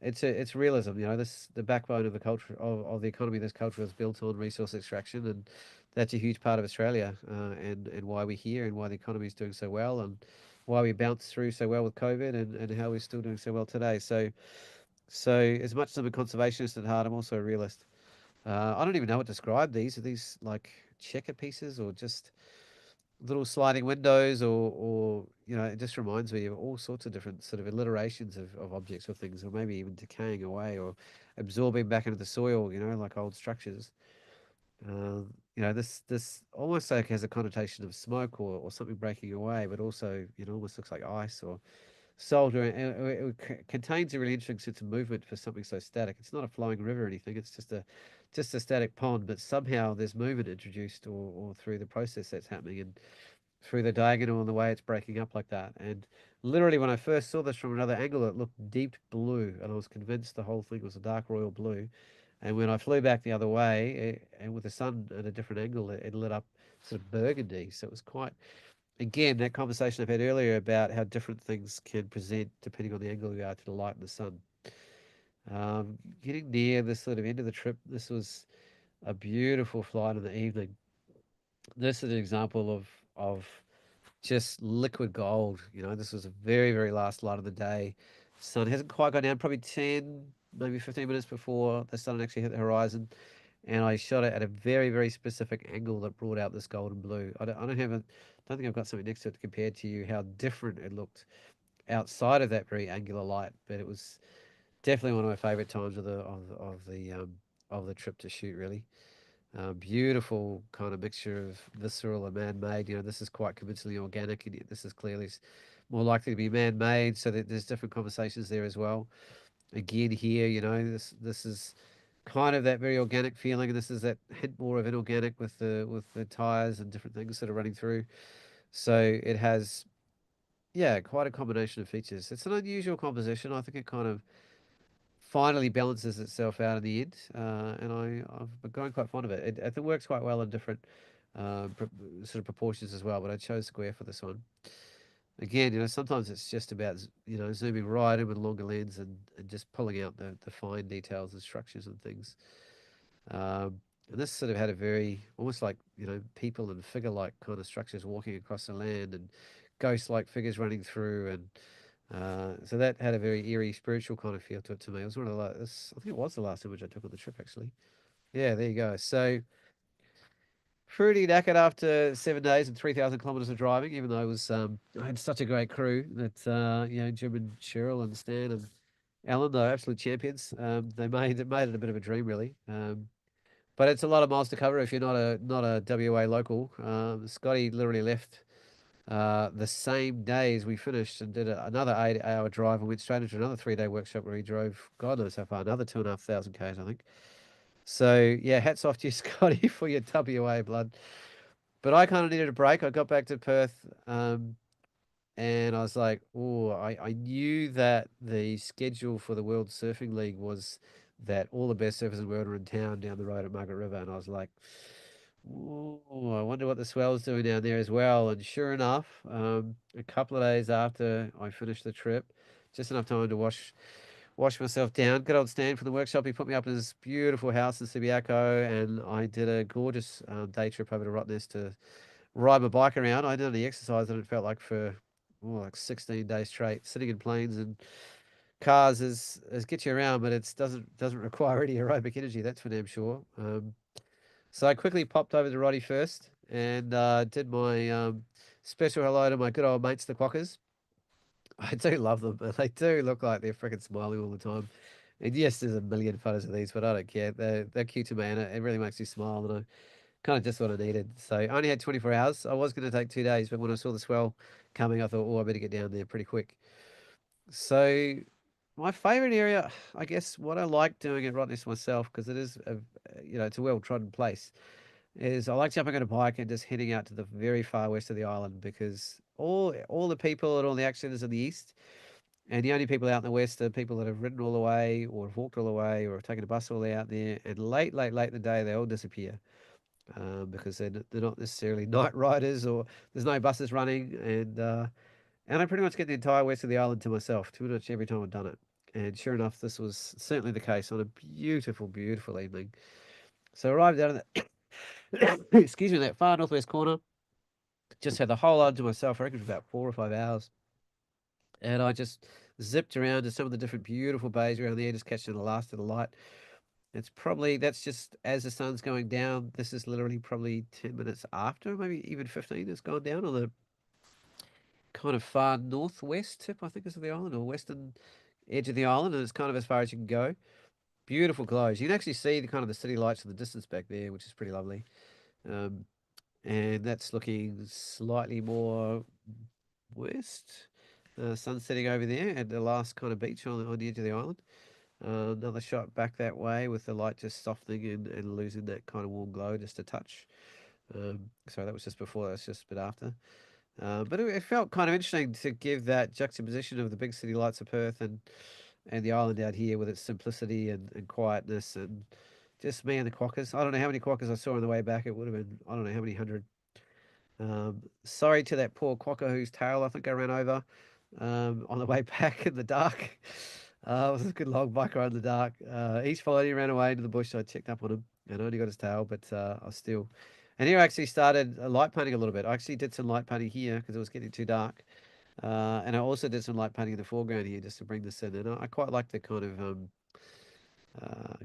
it's realism. This the backbone of the culture of the economy. This culture is built on resource extraction, and that's a huge part of Australia, and why we're here, and why the economy is doing so well, and why we bounced through so well with COVID, and how we're still doing so well today. So as much as I'm a conservationist at heart, I'm also a realist. I don't even know what to describe these. Are these like checker pieces or just little sliding windows, or it just reminds me of all sorts of different sort of alliterations of objects or things, or maybe even decaying away or absorbing back into the soil, like old structures. This almost like has a connotation of smoke or something breaking away, but also almost looks like ice or solder, and it contains a really interesting sense of movement for something so static. It's not a flowing river or anything, it's just a static pond, but somehow there's movement introduced, or through the process that's happening, and through the diagonal and the way it's breaking up like that. And literally, when I first saw this from another angle, it looked deep blue, and I was convinced the whole thing was a dark royal blue. And when I flew back the other way, and with the sun at a different angle, it lit up sort of burgundy. So it was quite, again, that conversation I've had earlier about how different things can present depending on the angle you are to the light and the sun. Getting near the sort of end of the trip, this was a beautiful flight in the evening. This is an example of just liquid gold. This was a very, very last light of the day. Sun hasn't quite gone down, probably 10, maybe 15 minutes before the sun actually hit the horizon. And I shot it at a very, very specific angle that brought out this golden blue. I don't think I've got something next to it compared to you how different it looked outside of that very angular light. But it was definitely one of my favorite times of the trip to shoot, really. Beautiful kind of mixture of visceral and man-made. This is quite convincingly organic, and yet this is clearly more likely to be man-made. So that there's different conversations there as well. Again, here, this is kind of that very organic feeling, and this is that hint more of inorganic with the tires and different things that are running through. So it has, yeah, quite a combination of features. It's an unusual composition. I think it kind of finally balances itself out in the end, and I've been growing quite fond of it. It works quite well in different sort of proportions as well, but I chose square for this one. Again, sometimes it's just about zooming right in with a longer lens and just pulling out the fine details and structures and things. And this sort of had a very, almost like, people and figure-like kind of structures walking across the land and ghost-like figures running through. And so that had a very eerie, spiritual kind of feel to it to me. It was one of the last, I think it was the last image I took on the trip, actually. Yeah, there you go. So pretty knackered after 7 days and 3,000 kilometers of driving, even though I had such a great crew that, Jim and Cheryl and Stan and Alan, they're absolute champions. They made it a bit of a dream, really. But it's a lot of miles to cover if you're not a WA local. Scotty literally left the same day as we finished and did another 8 hour drive and went straight into another 3 day workshop where he drove God knows how far, another 2,500 k's, I think. So yeah, hats off to you, Scotty, for your WA blood. But I kind of needed a break. I got back to Perth, and I was like, oh, I knew that the schedule for the World Surfing League was that all the best surfers in the world are in town down the road at Margaret River. And I was like, oh, I wonder what the swell's doing down there as well. And sure enough, a couple of days after I finished the trip, just enough time to wash myself down. Good old Stan from the workshop. He put me up in his beautiful house in Subiaco, and I did a gorgeous day trip over to Rottnest to ride my bike around. I did any exercise that it felt like for like 16 days straight. Sitting in planes and cars is gets you around, but it doesn't require any aerobic energy. That's for damn sure. So I quickly popped over to Roddy first and did my special hello to my good old mates, the Quackers. I do love them, and they do look like they're freaking smiling all the time. And yes, there's a million photos of these, but I don't care. They're cute to me, and it really makes you smile. And I kind of just what I needed. So I only had 24 hours. I was going to take 2 days, but when I saw the swell coming, I thought, oh, I better get down there pretty quick. So my favorite area, I guess, what I like doing at Rottnest myself, because it is, it's a well-trodden place, is I like jumping on a bike and just heading out to the very far west of the island because all the people and all the action is in the east. And the only people out in the west are people that have ridden all the way or have walked all the way or have taken a bus all the way out there. And late in the day, they all disappear because they're not necessarily night riders or there's no buses running. And I pretty much get the entire west of the island to myself pretty much every time I've done it. And sure enough, this was certainly the case on a beautiful, beautiful evening. So I arrived down in that, excuse me, that far northwest corner. Just had the whole island to myself. I reckon for about 4 or 5 hours. And I just zipped around to some of the different beautiful bays around there, just catching the last of the light. That's just as the sun's going down. This is literally probably 10 minutes after, maybe even 15 it's gone down on the kind of far northwest tip, I think, is of the island or western edge of the island. And it's kind of as far as you can go. Beautiful glows. You can actually see the kind of the city lights in the distance back there, which is pretty lovely. Um, and that's looking slightly more west. Sun setting over there at the last kind of beach on the edge of the island. Another shot back that way with the light just softening and losing that kind of warm glow just a touch. So that was just before, that's just a bit after. But it felt kind of interesting to give that juxtaposition of the big city lights of Perth and the island out here with its simplicity and quietness and just me and the quackers. I don't know how many quackers I saw on the way back. It would have been, I don't know how many hundred. Sorry to that poor quokka whose tail I think I ran over on the way back in the dark. It was a good long bike ride in the dark. Each followed he ran away into the bush, so I checked up on him and only got his tail, but I was still. And here I actually started light painting a little bit. I actually did some light painting here because it was getting too dark. And I also did some light painting in the foreground here just to bring this in. And I quite like the kind of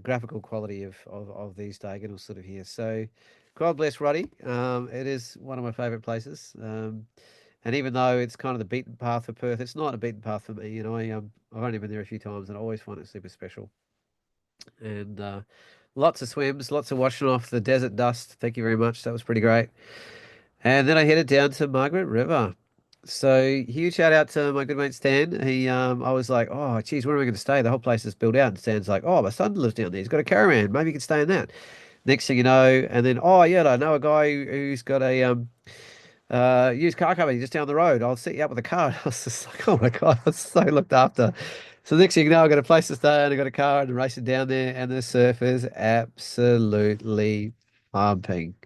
graphical quality of these diagonals sort of here. So God bless Roddy. It is one of my favourite places. And even though it's kind of the beaten path for Perth, it's not a beaten path for me. I've only been there a few times and I always find it super special. And lots of swims, lots of washing off the desert dust. Thank you very much. That was pretty great. And then I headed down to Margaret River. So huge shout out to my good mate Stan. I was like, oh, geez, where am I going to stay? The whole place is built out. And Stan's like, oh, my son lives down there. He's got a caravan. Maybe you can stay in that. Next thing you know, and then, oh yeah, I know a guy who's got a used car company just down the road. I'll set you up with a car. I was just like, oh my God, I was so looked after. So next thing you know, I got a place to stay and I got a car and racing down there, and the surf is absolutely pumping.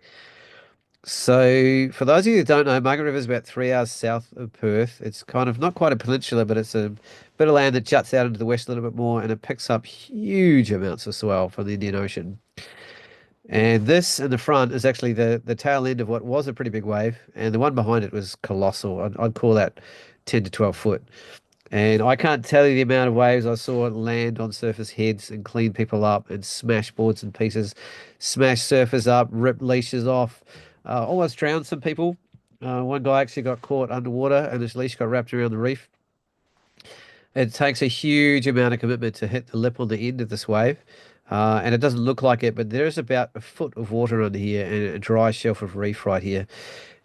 So, for those of you who don't know, Margaret River is about 3 hours south of Perth. It's kind of not quite a peninsula, but it's a bit of land that juts out into the west a little bit more, and it picks up huge amounts of swell from the Indian Ocean. And this in the front is actually the tail end of what was a pretty big wave, and the one behind it was colossal. I'd call that 10 to 12 foot. And I can't tell you the amount of waves I saw land on surface heads and clean people up and smash boards and pieces, smash surfers up, rip leashes off, almost drowned some people. One guy actually got caught underwater and his leash got wrapped around the reef. It takes a huge amount of commitment to hit the lip on the end of this wave. And it doesn't look like it, but there's about a foot of water under here and a dry shelf of reef right here.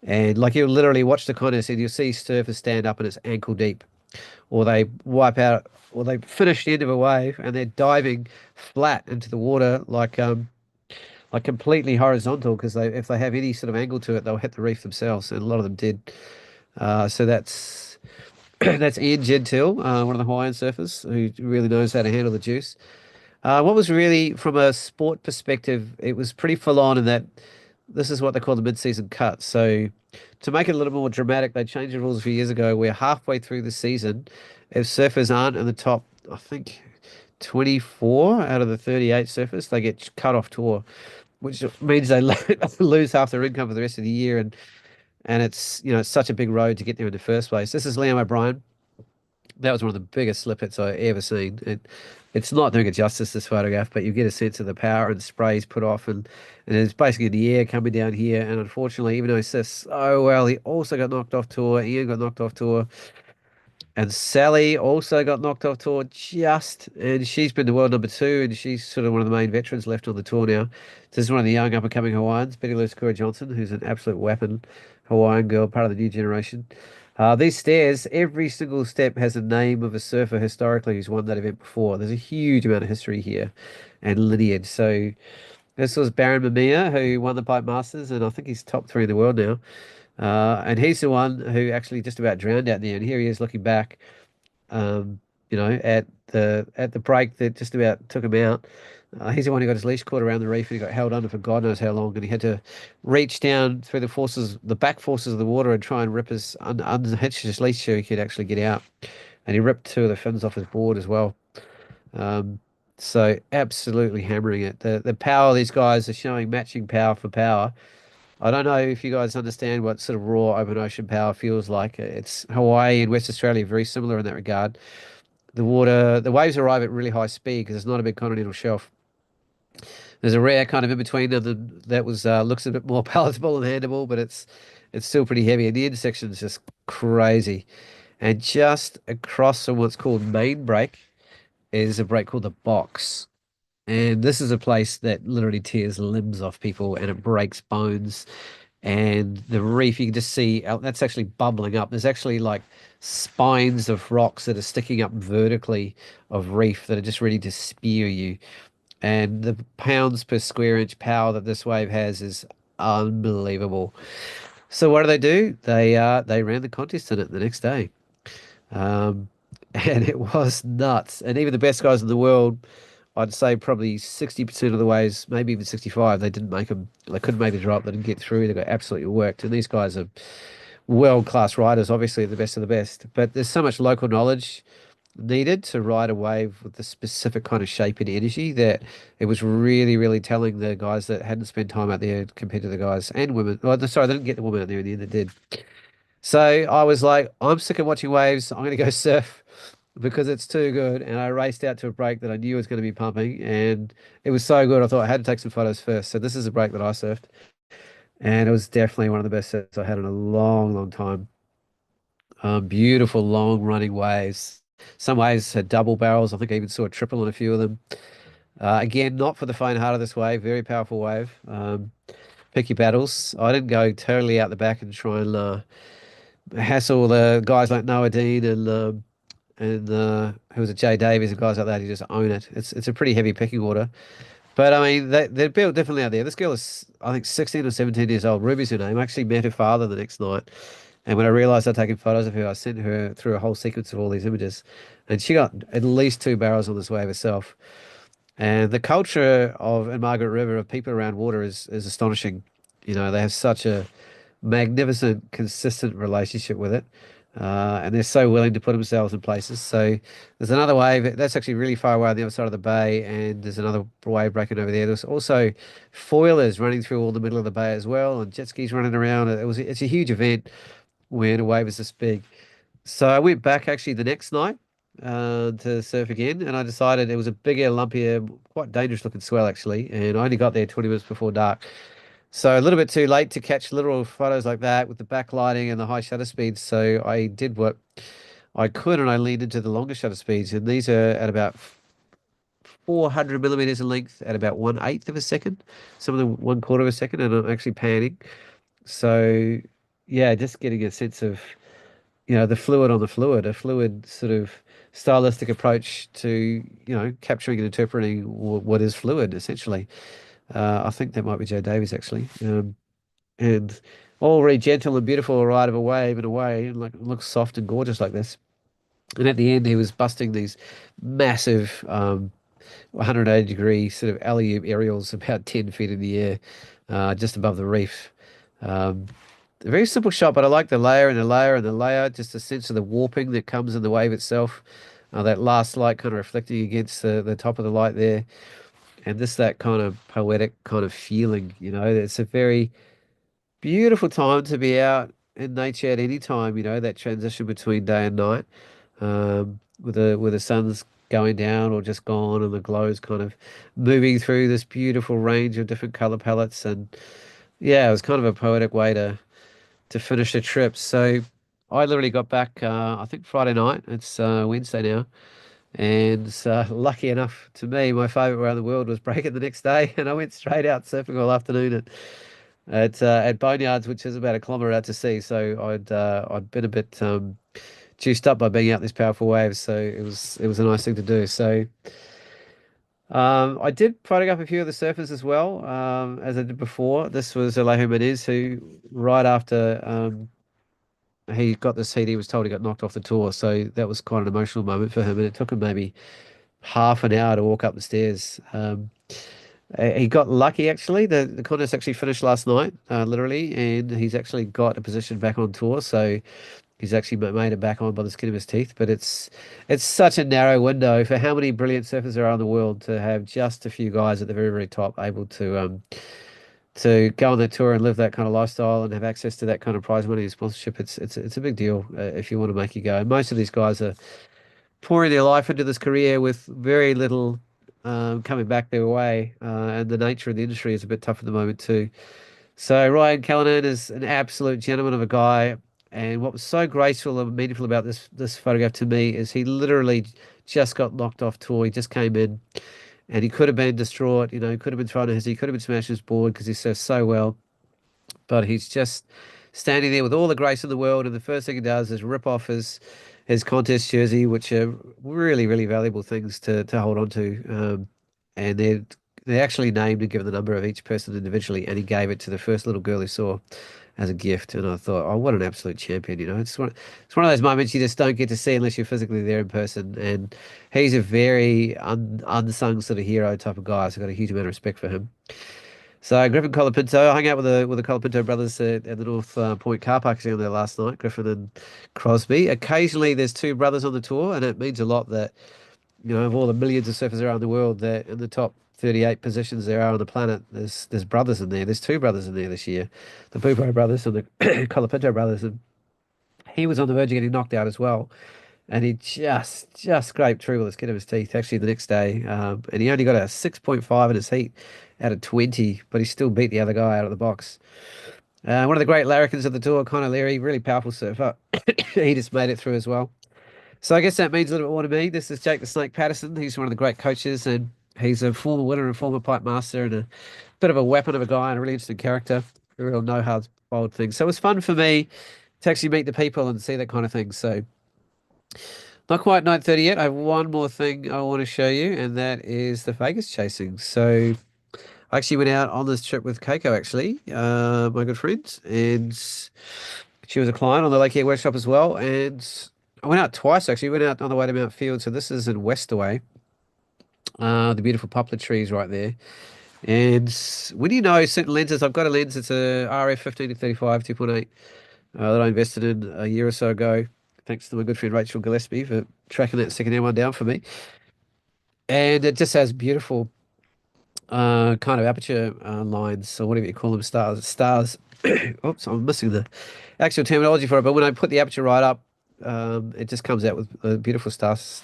And like you literally watch the contest and you'll see surfers stand up and it's ankle deep, or they wipe out, or they finish the end of a wave and they're diving flat into the water like completely horizontal because they if they have any sort of angle to it, they'll hit the reef themselves, and a lot of them did. So that's that's Ian Gentile, one of the Hawaiian surfers who really knows how to handle the juice. What was really, from a sport perspective, it was pretty full on in that this is what they call the mid-season cut. So to make it a little more dramatic, they changed the rules a few years ago where halfway through the season, if surfers aren't in the top, I think 24 out of the 38 surfers, they get cut off tour, which means they lose half their income for the rest of the year. And it's, it's such a big road to get there in the first place. This is Liam O'Brien. That was one of the biggest slip hits I ever seen. It's not doing it justice, this photograph, but you get a sense of the power and sprays put off, and it's basically the air coming down here. And unfortunately, even though he says so well, he also got knocked off tour. Ian got knocked off tour. And Sally also got knocked off tour and she's been the world number two, and she's sort of one of the main veterans left on the tour now. This is one of the young up-and-coming Hawaiians, Betty Lou Kura Johnson, who's an absolute weapon Hawaiian girl, part of the new generation. These stairs, every single step has a name of a surfer historically who's won that event before. There's a huge amount of history here and lineage. So this was Baron Mamiya, who won the Pipe Masters, and I think he's top three in the world now. And he's the one who actually just about drowned out there. And here he is looking back, um, at the break that just about took him out. He's the one who got his leash caught around the reef and he got held under for God knows how long. And he had to reach down through the back forces of the water and try and rip unhitch his leash so he could actually get out. And he ripped two of the fins off his board as well. Um, so absolutely hammering it. The power these guys are showing, matching power for power. I don't know if you guys understand what sort of raw open ocean power feels like. It's Hawaii and West Australia very similar in that regard. The waves arrive at really high speed because it's not a big continental shelf. There's a rare kind of in between that was looks a bit more palatable and handleable, but it's still pretty heavy. And the intersection is just crazy. And just across from what's called Main Break is a break called the Box. And this is a place that literally tears limbs off people and it breaks bones. And the reef, you can just see that's actually bubbling up. There's actually like spines of rocks that are sticking up vertically of reef that are just ready to spear you. And the pounds per square inch power that this wave has is unbelievable. So what do? They ran the contest in it the next day. Um, and it was nuts. And even the best guys in the world, I'd say probably 60% of the ways, maybe even 65, they didn't make them. They couldn't make the drop. They didn't get through. They got absolutely worked. And these guys are world-class riders, obviously the best of the best. But there's so much local knowledge needed to ride a wave with the specific kind of shape and energy that it was really, really telling the guys that hadn't spent time out there compared to the guys and women. Oh, sorry, they didn't get the women out there in the end. They did. So I was like, I'm sick of watching waves. I'm going to go surf because it's too good. And I raced out to a break that I knew was going to be pumping, and it was so good. I thought I had to take some photos first. So this is a break that I surfed, and it was definitely one of the best surfs I had in a long, long time. Beautiful long running waves. Some waves had double barrels. I think I even saw a triple on a few of them. Again, not for the faint heart of this wave. Very powerful wave. Pick your battles. I didn't go totally out the back and try and hassle the guys like Noah Dean and who was it, Jay Davies and guys like that who just own it. It's a pretty heavy picking order. But I mean, they're built differently out there. This girl is, I think, 16 or 17 years old. Ruby's her name. I actually met her father the next night. And when I realized I'd taken photos of her, I sent her through a whole sequence of all these images. And she got at least two barrels on this wave herself. And the culture of in Margaret River of people around water is astonishing. They have such a magnificent, consistent relationship with it. And they're so willing to put themselves in places. So there's another wave that's actually really far away on the other side of the bay, and there's another wave breaking over there. There's also foilers running through all the middle of the bay as well, and jet skis running around. It's a huge event when a wave is this big. So I went back actually the next night to surf again, and I decided it was a bigger, lumpier, quite dangerous looking swell actually, and I only got there 20 minutes before dark. So a little bit too late to catch literal photos like that with the backlighting and the high shutter speeds. So I did what I could, and I leaned into the longer shutter speeds, and these are at about 400 millimeters in length at about 1/8 of a second, some of them 1/4 of a second, and I'm actually panning. So yeah, just getting a sense of the fluid on the fluid, a fluid sort of stylistic approach to capturing and interpreting what is fluid essentially. I think that might be Joe Davies actually. And all really gentle and beautiful ride of a wave in a way, and like it looks soft and gorgeous like this. And at the end, he was busting these massive 180-degree sort of alley-oop aerials about 10 feet in the air, just above the reef. Um, a very simple shot, but I like the layer and the layer and the layer, just a sense of the warping that comes in the wave itself. That last light kind of reflecting against the top of the light there, and just that kind of poetic kind of feeling. It's a very beautiful time to be out in nature at any time, that transition between day and night, with the sun's going down or just gone and the glow's kind of moving through this beautiful range of different color palettes. And yeah, it was kind of a poetic way to finish the trip. So I literally got back, I think Friday night. It's Wednesday now. And lucky enough to me, my favorite around the world was breaking the next day, and I went straight out surfing all afternoon at Boneyards, which is about a kilometre out to sea. So I'd been a bit juiced up by being out these powerful waves. So it was a nice thing to do. So I did photograph a few of the surfers as well, as I did before. This was Alejo Menez, who right after he got this heat, he was told he got knocked off the tour. So that was quite an emotional moment for him, and it took him maybe half an hour to walk up the stairs. He got lucky actually. The contest actually finished last night, literally, and he's actually got a position back on tour. So he's actually made it back on by the skin of his teeth. But it's such a narrow window for how many brilliant surfers there are in the world to have just a few guys at the very, very top able to go on that tour and live that kind of lifestyle and have access to that kind of prize money and sponsorship. It's a big deal if you want to make it go. And most of these guys are pouring their life into this career with very little coming back their way. And the nature of the industry is a bit tough at the moment too. So Ryan Callanan is an absolute gentleman of a guy. And what was so graceful and meaningful about this photograph to me is he literally just got knocked off tour. He just came in and he could have been distraught. He could have been thrown a hissy, he could have been smashed his board because he surfs so well. But he's just standing there with all the grace in the world, and the first thing he does is rip off his contest jersey, which are really, really valuable things to hold on to. And they're actually named and given the number of each person individually, and he gave it to the first little girl he saw as a gift. And I thought, oh, what an absolute champion! It's one of those moments you just don't get to see unless you're physically there in person. And he's a very unsung sort of hero type of guy, so I've got a huge amount of respect for him. So Griffin Colapinto, I hung out with the Colapinto brothers at the North Point car park on there last night. Griffin and Crosby. Occasionally, there's two brothers on the tour, and it means a lot that of all the millions of surfers around the world, that in the top 38 positions there are on the planet, there's brothers in there. There's two brothers in there this year, the Pupo brothers and the Colapinto brothers, and he was on the verge of getting knocked out as well. And he just scraped through with the skin of his teeth actually the next day. And he only got a 6.5 in his heat out of 20, but he still beat the other guy out of the box. One of the great larrikins of the tour, Connor Leary, really powerful surfer. He just made it through as well. So I guess that means a little bit more to me. This is Jake the Snake Patterson. He's one of the great coaches, and he's a former winner and former pipe master, and a bit of a weapon of a guy and a really interesting character. A real know-how bold thing. So it was fun for me to actually meet the people and see that kind of thing. So not quite 9:30 yet. I have one more thing I want to show you, and that is the Fagus chasing. So I actually went out on this trip with Keiko, actually, my good friend, and she was a client on the Lake Eyre workshop as well. And I went out twice, actually. Went out on the way to Mount Field. So this is in Westaway, the beautiful poplar trees right there. And when you know certain lenses, I've got a lens. It's a RF 15 to 35 2.8 that I invested in a year or so ago. Thanks to my good friend Rachel Gillespie for tracking that second-hand one down for me. And it just has beautiful kind of aperture lines, or whatever you call them, stars. Oops, I'm missing the actual terminology for it. But when I put the aperture right up, it just comes out with beautiful stars.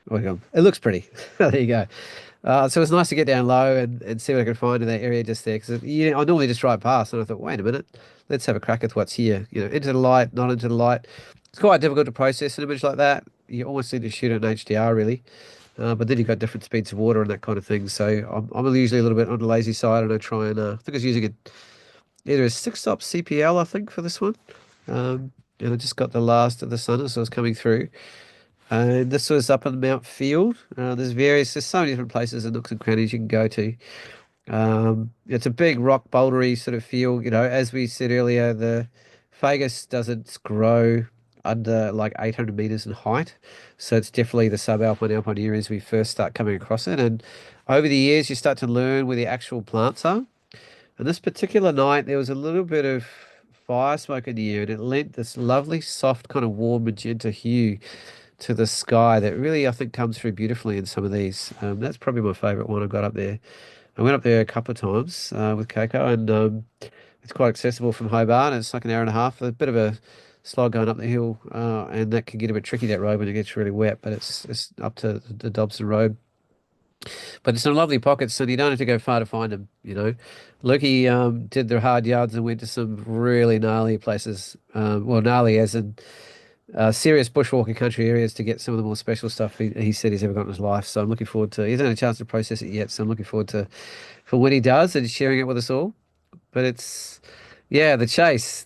Oh, hang on. It looks pretty. There you go. So it's nice to get down low and see what I can find in that area just there. Because I normally just drive past, and I thought, wait a minute, let's have a crack at what's here. Into the light, not into the light. It's quite difficult to process an image like that. You almost need to shoot it in HDR, really. But then you've got different speeds of water and that kind of thing. So I'm usually a little bit on the lazy side, and I try and I think I was using either a 6-stop CPL, I think, for this one. And I just got the last of the sun as I was coming through. And this was up on Mount Field. There's so many different places and nooks and crannies you can go to. It's a big rock bouldery sort of field. As we said earlier, the Fagus doesn't grow under like 800 meters in height. So it's definitely the subalpine alpine area as we first start coming across it. And over the years, you start to learn where the actual plants are. And this particular night, there was a little bit of fire smoke in the air, and it lent this lovely, soft, kind of warm magenta hue to the sky that really, I think, comes through beautifully in some of these. That's probably my favorite one I got up there. I went up there a couple of times with Coco, and it's quite accessible from Hobart. It's like an hour and a half, a bit of a slog going up the hill, and that can get a bit tricky, that road, when it gets really wet, but it's up to the Dobson Road. But it's some lovely pockets, and you don't have to go far to find them. Lukey did the hard yards and went to some really gnarly places. Well, gnarly as in serious bushwalking country areas to get some of the more special stuff he said he's ever got in his life. So I'm looking forward to. He hasn't had a chance to process it yet, so I'm looking forward to for when he does and sharing it with us all. But yeah, the chase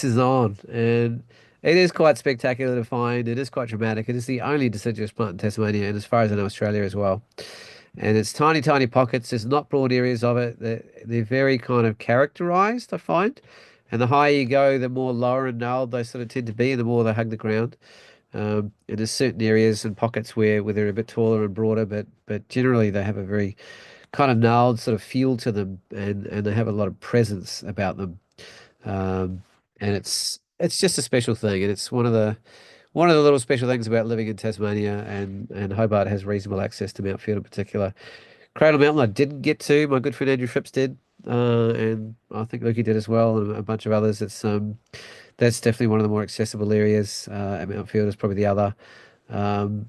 is on, and it is quite spectacular to find. It is quite dramatic. It is the only deciduous plant in Tasmania, and as far as I know, Australia as well. And it's tiny, tiny pockets. There's not broad areas of it. They're very kind of characterized, I find. And the higher you go, the more lower and gnarled they sort of tend to be, and the more they hug the ground. And there's certain areas and pockets where they're a bit taller and broader, but generally they have a very kind of gnarled sort of feel to them, and they have a lot of presence about them. Um, and it's just a special thing, and it's one of the little special things about living in Tasmania, and Hobart has reasonable access to Mount Field in particular. Cradle Mountain I didn't get to. My good friend Andrew Phipps did, and I think Lukey did as well, and a bunch of others. That's definitely one of the more accessible areas. And Mount Field is probably the other.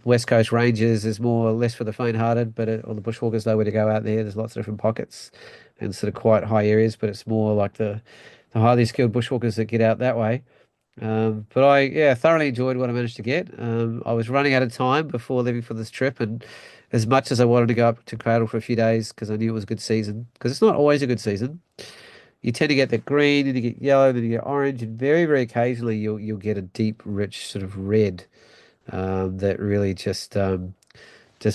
West Coast Ranges is more or less for the faint-hearted, but all the bushwalkers know where to go out there. There's lots of different pockets and sort of quite high areas, but it's more like the highly skilled bushwalkers that get out that way. But yeah, thoroughly enjoyed what I managed to get. I was running out of time before leaving for this trip, and as much as I wanted to go up to Cradle for a few days because I knew it was a good season, because it's not always a good season. You tend to get that green, and you get yellow, then you get orange, and very, very occasionally you'll get a deep, rich sort of red that really just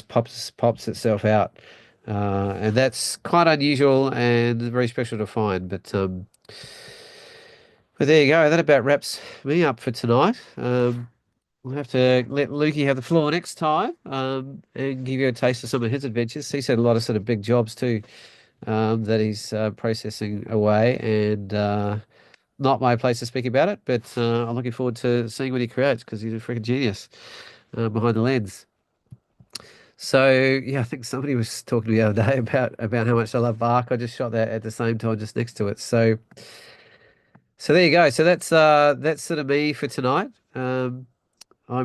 pops itself out, and that's quite unusual and very special to find. But there you go. That about wraps me up for tonight. We'll have to let Lukey have the floor next time, and give you a taste of some of his adventures. He's had a lot of sort of big jobs too, that he's processing away, and not my place to speak about it, but I'm looking forward to seeing what he creates because he's a freaking genius behind the lens. So yeah, I think somebody was talking to me the other day about how much I love bark. I just shot that at the same time just next to it. So there you go. So that's sort of me for tonight. I'm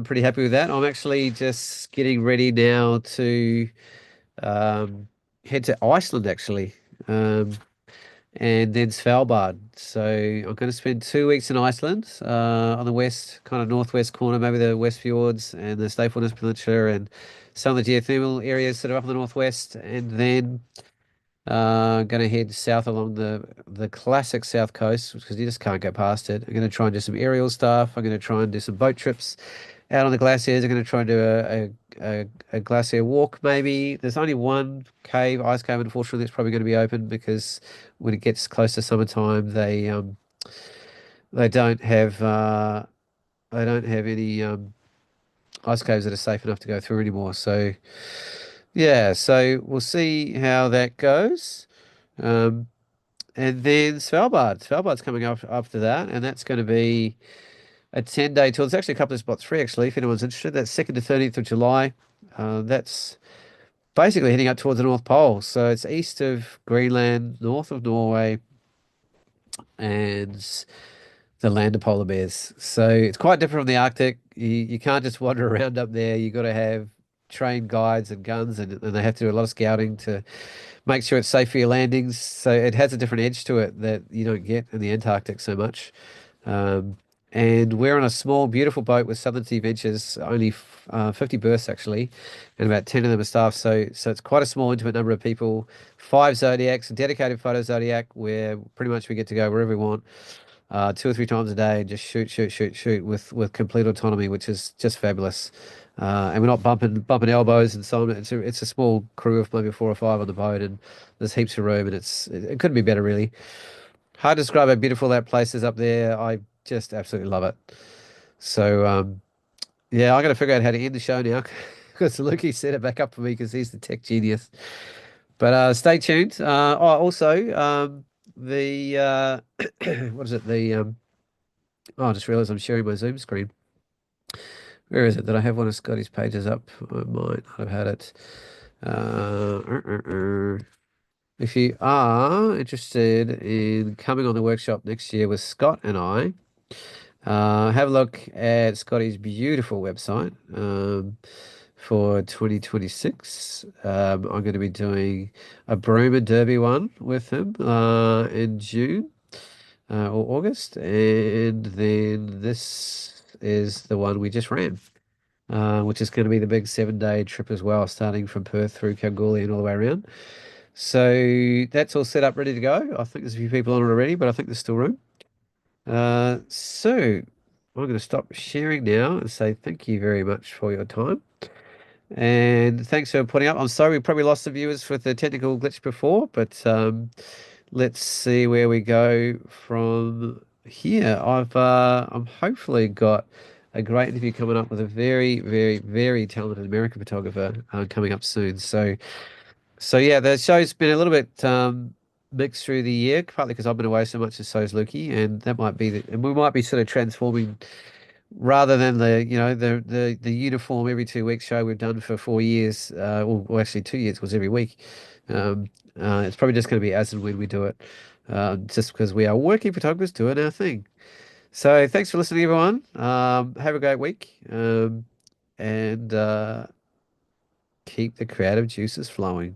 pretty happy with that. I'm actually just getting ready now to um, head to Iceland actually, and then Svalbard. So I'm going to spend 2 weeks in Iceland, on the west, kind of northwest corner, maybe the West Fjords and the Stafforness Peninsula and some of the geothermal areas sort of up in the northwest, and then going to head south along the classic south coast because you just can't go past it. I'm going to try and do some aerial stuff. I'm going to try and do some boat trips out on the glaciers. I'm going to try and do a glacier walk maybe. There's only one ice cave, unfortunately, that's probably going to be open because when it gets close to summertime, they don't have any ice caves that are safe enough to go through anymore. So yeah, so we'll see how that goes. And then Svalbard's coming up after that, and that's going to be a 10-day tour. There's actually a couple of spots free, actually, if anyone's interested. That's 2nd to 30th of July. That's basically heading up towards the North Pole. So it's east of Greenland, north of Norway, and the land of polar bears. So it's quite different from the Arctic. You can't just wander around up there. You got to have trained guides and guns, and they have to do a lot of scouting to make sure it's safe for your landings. So it has a different edge to it that you don't get in the Antarctic so much. Um, and we're on a small, beautiful boat with Southern Sea Ventures, only 50 berths actually, and about 10 of them are staff. So it's quite a small, intimate number of people. 5 zodiacs, a dedicated photo zodiac where pretty much we get to go wherever we want, 2 or 3 times a day, and just shoot with complete autonomy, which is just fabulous. And we're not bumping elbows and so on. It's a small crew of maybe 4 or 5 on the boat, and there's heaps of room, and it couldn't be better really. Hard to describe how beautiful that place is up there. I just absolutely love it. So yeah, I got to figure out how to end the show now because Lukey set it back up for me because he's the tech genius. But stay tuned. Also, the what is it? Oh, I just realized I'm sharing my Zoom screen. Where is it? Did I have one of Scotty's pages up? I might not have had it. If you are interested in coming on the workshop next year with Scott and I, have a look at Scotty's beautiful website for 2026. I'm going to be doing a Broome and Derby one with him in June or August, and then this is the one we just ran, which is going to be the big 7-day trip as well, starting from Perth through Kalgoorlie and all the way around. So that's all set up, ready to go. I think there's a few people on it already, but I think there's still room. So I'm going to stop sharing now and say thank you very much for your time. And thanks for putting up. I'm sorry we probably lost the viewers with the technical glitch before, but let's see where we go from here. I'm hopefully got a great interview coming up with a very, very, very talented American photographer coming up soon. So yeah, the show's been a little bit mixed through the year, partly because I've been away so much as so's Lukey, and that might be and we might be sort of transforming rather than the uniform every 2 weeks show we've done for 4 years, well actually 2 years was every week. It's probably just going to be as and when we do it, just because we are working photographers doing our thing. So thanks for listening, everyone. Have a great week, and keep the creative juices flowing.